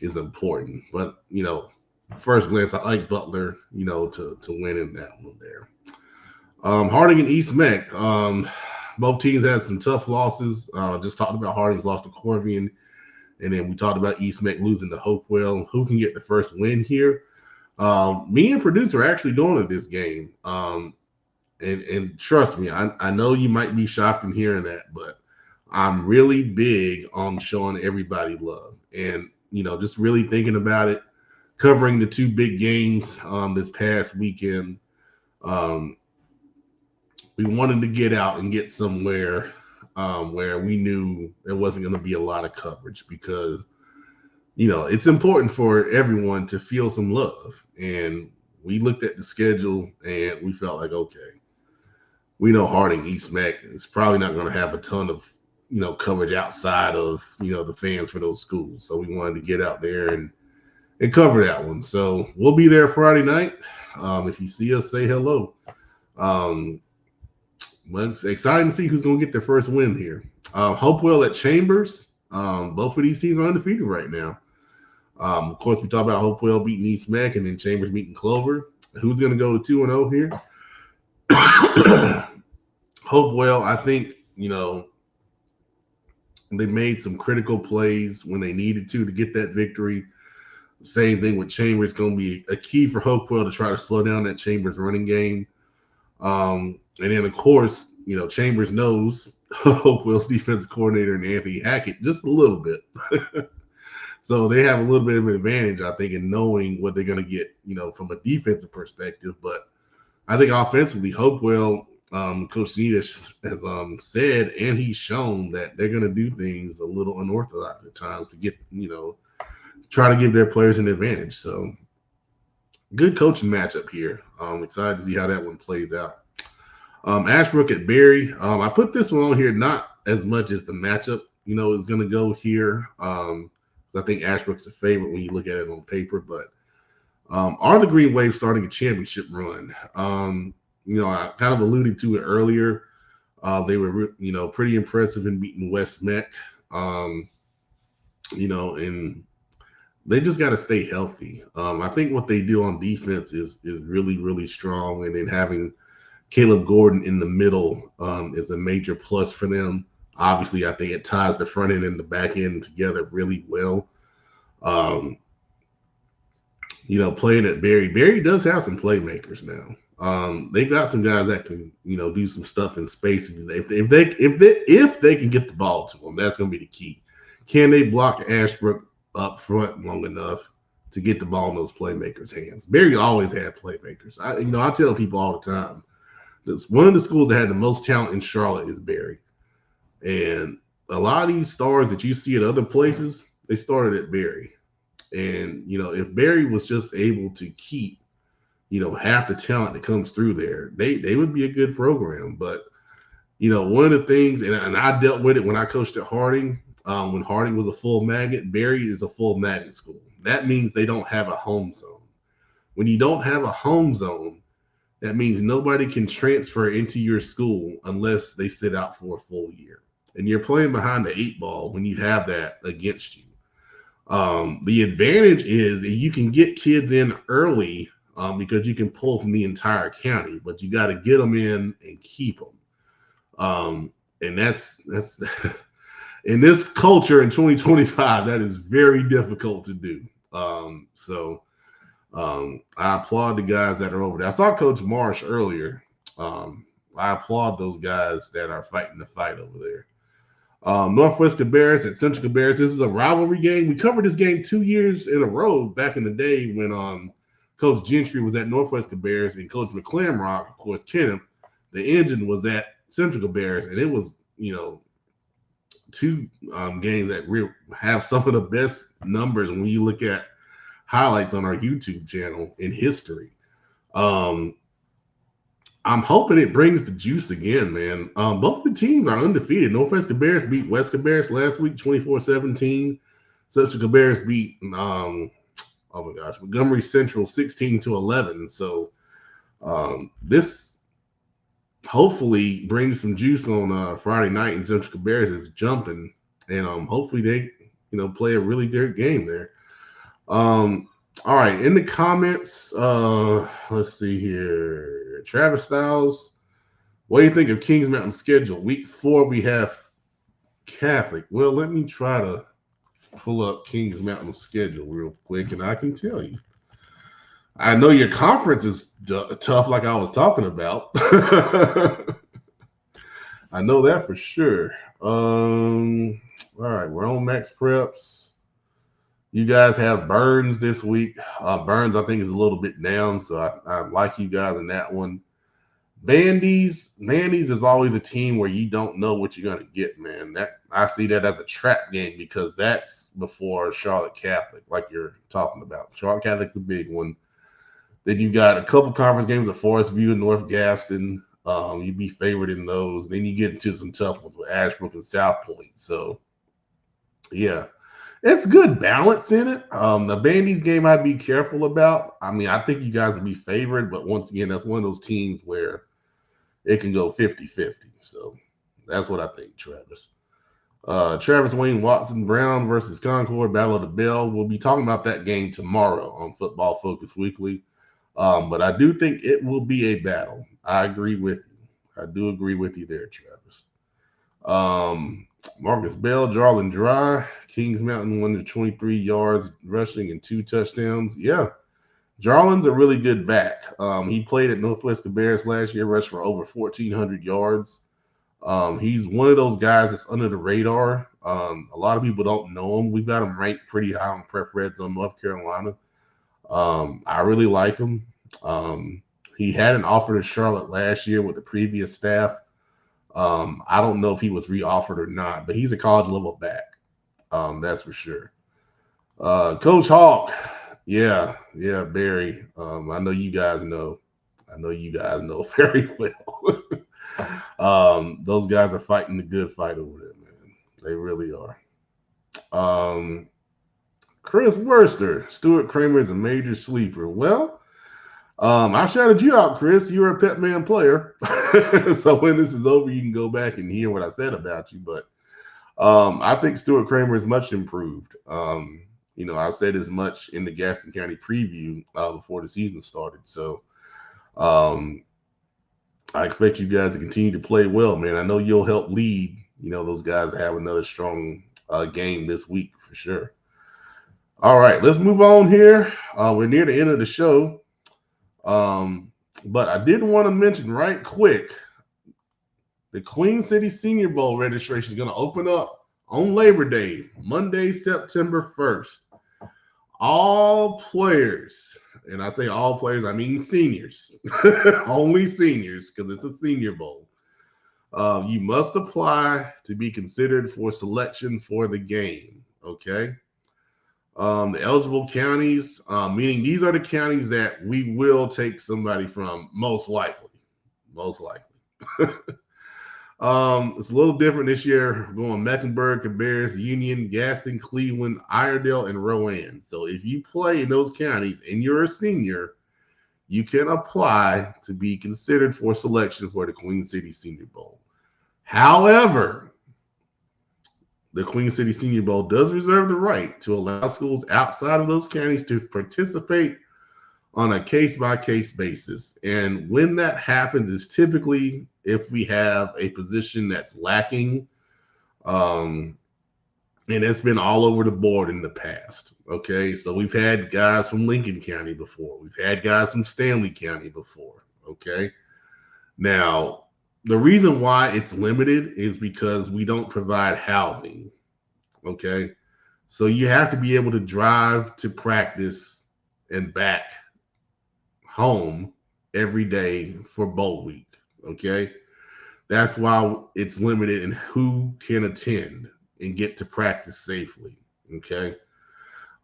[SPEAKER 1] is important. But, first glance, I like Butler, to win in that one there. Harding and East Meck. Both teams had some tough losses. Just talked about Harding's loss to Corvian. And then we talked about East Meck losing to Hopewell. Who can get the first win here? Me and producer are actually going to this game. And trust me, I know you might be shocked in hearing that, but I'm really big on showing everybody love. And, just really thinking about it, covering the two big games this past weekend. We wanted to get out and get somewhere where we knew there wasn't going to be a lot of coverage because, it's important for everyone to feel some love. And we looked at the schedule and we felt like, okay, we know Harding East Meck is probably not going to have a ton of, coverage outside of, the fans for those schools. So we wanted to get out there and cover that one. So we'll be there Friday night. If you see us, say hello. Well, it's exciting to see who's going to get their first win here. Hopewell at Chambers. Both of these teams are undefeated right now. Of course, we talk about Hopewell beating East Meck and then Chambers beating Clover. Who's going to go to 2-0 here? Hopewell, I think, they made some critical plays when they needed to get that victory. Same thing with Chambers. Going to be a key for Hopewell to try to slow down that Chambers running game. And then, of course, Chambers knows Hopewell's defensive coordinator and Anthony Hackett just a little bit. So they have a little bit of an advantage, I think, in knowing what they're going to get, from a defensive perspective. But I think offensively, Hopewell, Coach Snead has said, and he's shown that they're going to do things a little unorthodox at times to get, try to give their players an advantage. So good coaching matchup here. I'm excited to see how that one plays out. Ashbrook at Berry. I put this one on here not as much as the matchup, is going to go here. I think Ashbrook's the favorite when you look at it on paper, but are the Green Wave starting a championship run? I kind of alluded to it earlier. They were, pretty impressive in beating West Meck, and they just got to stay healthy. I think what they do on defense is really, really strong, and then having Caleb Gordon in the middle is a major plus for them. Obviously, I think it ties the front end and the back end together really well. Playing at Berry. Berry does have some playmakers now. They've got some guys that can, do some stuff in space. If they can get the ball to them, that's going to be the key. Can they block Ashbrook up front long enough to get the ball in those playmakers' hands? Berry always had playmakers. I tell people all the time, one of the schools that had the most talent in Charlotte is Berry. And a lot of these stars that you see at other places, they started at Berry. And, if Berry was just able to keep, half the talent that comes through there, they would be a good program. But, one of the things, and I dealt with it when I coached at Harding, when Harding was a full magnet, Berry is a full magnet school. That means they don't have a home zone. When you don't have a home zone, that means nobody can transfer into your school unless they sit out for a full year. And you're playing behind the 8 ball when you have that against you. The advantage is you can get kids in early because you can pull from the entire county, but you got to get them in and keep them. And that's in this culture in 2025, that is very difficult to do. I applaud the guys that are over there. I saw Coach Marsh earlier. I applaud those guys that are fighting the fight over there. Northwest Cabarrus at Central Cabarrus. This is a rivalry game. We covered this game 2 years in a row back in the day when Coach Gentry was at Northwest Cabarrus and Coach McClamrock, of course, Kenneth, the engine was at Central Cabarrus, and it was, two games that have some of the best numbers when you look at highlights on our YouTube channel in history. I'm hoping it brings the juice again, man. Both the teams are undefeated. Northwest Cabarrus beat West Cabarrus last week, 24-17. Central Cabarrus beat, Montgomery Central 16-11. So this hopefully brings some juice on Friday night, and Central Cabarrus is jumping, and hopefully they, play a really good game there. All right, in the comments, let's see here. Travis Styles, what do you think of Kings Mountain schedule? Week 4, we have Catholic. Well, let me try to pull up Kings Mountain schedule real quick, and I can tell you. I know your conference is tough, like I was talking about. I know that for sure. All right, we're on Max Preps. You guys have Burns this week. Burns, I think, is a little bit down, so I like you guys in that one. Bandy's is always a team where you don't know what you're going to get, man. I see that as a trap game because that's before Charlotte Catholic, like you're talking about. Charlotte Catholic's a big one. Then you got a couple conference games at Forest View and North Gaston. You'd be favored in those. Then you get into some tough ones with Ashbrook and South Point. So, yeah. It's good balance in it. The Bandy's game I'd be careful about. I mean, I think you guys would be favored, but once again, that's one of those teams where it can go 50-50. So that's what I think, Travis. Travis Wayne Watson Brown versus Concord, Battle of the Bell. We'll be talking about that game tomorrow on Football Focus Weekly. But I do think it will be a battle. I agree with you. I do agree with you there, Travis. Marcus Bell, Jarlin Dry. Kings Mountain 123 yards rushing and 2 touchdowns. Yeah, Jarlin's a really good back. He played at Northwest Cabarrus last year, rushed for over 1,400 yards. He's one of those guys that's under the radar. A lot of people don't know him. We've got him ranked pretty high on Prep Reds on North Carolina. I really like him. He had an offer to Charlotte last year with the previous staff. I don't know if he was re-offered or not, but he's a college level back. That's for sure. Coach Hawk, yeah, Barry. I know you guys know. I know you guys know very well. Those guys are fighting the good fight over there, man. They really are. Chris Worster, Stuart Kramer is a major sleeper. Well, I shouted you out, Chris. You were a Pepman player. So when this is over, you can go back and hear what I said about you. But I think Stuart Kramer is much improved. I said as much in the Gaston County preview before the season started. So I expect you guys to continue to play well, man. I know you'll help lead, those guys to have another strong game this week for sure. All right, let's move on here. We're near the end of the show. But I did want to mention right quick, the Queen City Senior Bowl registration is going to open up on Labor Day, Monday, September 1st. All players, and I say all players, I mean seniors, only seniors, because it's a Senior Bowl. You must apply to be considered for selection for the game, okay? The eligible counties, meaning these are the counties that we will take somebody from, most likely. It's a little different this year. We're going Mecklenburg, Cabarrus, Union, Gaston, Cleveland, Iredell, and Rowan. So if you play in those counties and you're a senior, you can apply to be considered for selection for the Queen City Senior Bowl. However, the Queen City Senior Bowl does reserve the right to allow schools outside of those counties to participate on a case-by-case basis. And when that happens is typically if we have a position that's lacking, and it's been all over the board in the past, okay? So we've had guys from Lincoln County before. We've had guys from Stanley County before, okay? Now, the reason why it's limited is because we don't provide housing, okay? So you have to be able to drive to practice and back home every day for bowl week, okay? That's why it's limited in who can attend and get to practice safely, okay?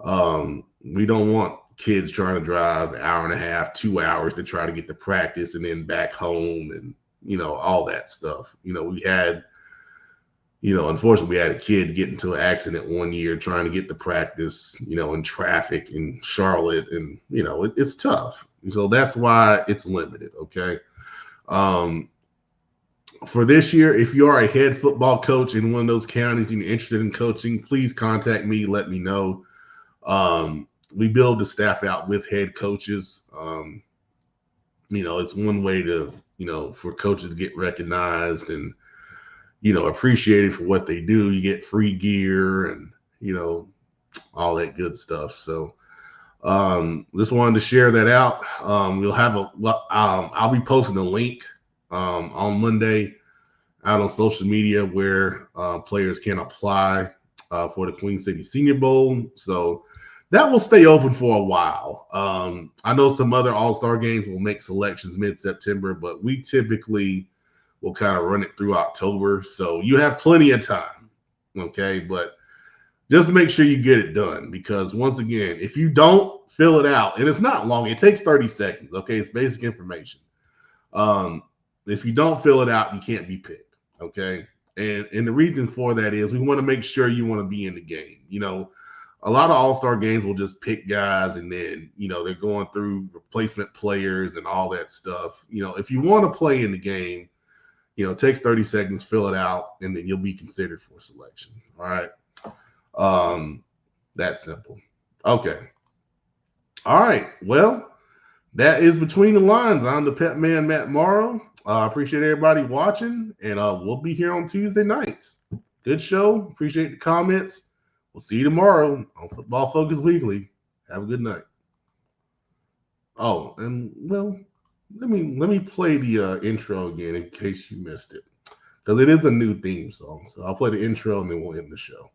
[SPEAKER 1] We don't want kids trying to drive an hour and a half, 2 hours to try to get to practice and then back home and, all that stuff. We had, unfortunately, we had a kid get into an accident one year trying to get to practice, in traffic in Charlotte, and, it's tough. So that's why it's limited, okay? For this year, if you are a head football coach in one of those counties and you're interested in coaching, please contact me. Let me know. We build the staff out with head coaches. It's one way to, for coaches to get recognized and, appreciated for what they do. You get free gear and, all that good stuff. So just wanted to share that out. I'll be posting a link on Monday out on social media where players can apply for the Queen City Senior Bowl. So that will stay open for a while. I know some other all-star games will make selections mid-September, but we typically will kind of run it through October. So you have plenty of time, okay? But just make sure you get it done, because once again, if you don't fill it out, and it's not long, it takes 30 seconds, okay? It's basic information. If you don't fill it out, you can't be picked, okay? And the reason for that is we want to make sure you want to be in the game. A lot of all-star games will just pick guys and then, they're going through replacement players and all that stuff. If you want to play in the game, it takes 30 seconds, fill it out, and then you'll be considered for selection. All right. That simple. Okay. All right. Well, that is Between the Lines. I'm the Pepman Matt Morrow. I appreciate everybody watching, and we'll be here on Tuesday nights. Good show. Appreciate the comments. We'll see you tomorrow on Football Focus Weekly. Have a good night. Oh, and well, let me play the intro again in case you missed it. because it is a new theme song. So I'll play the intro and then we'll end the show.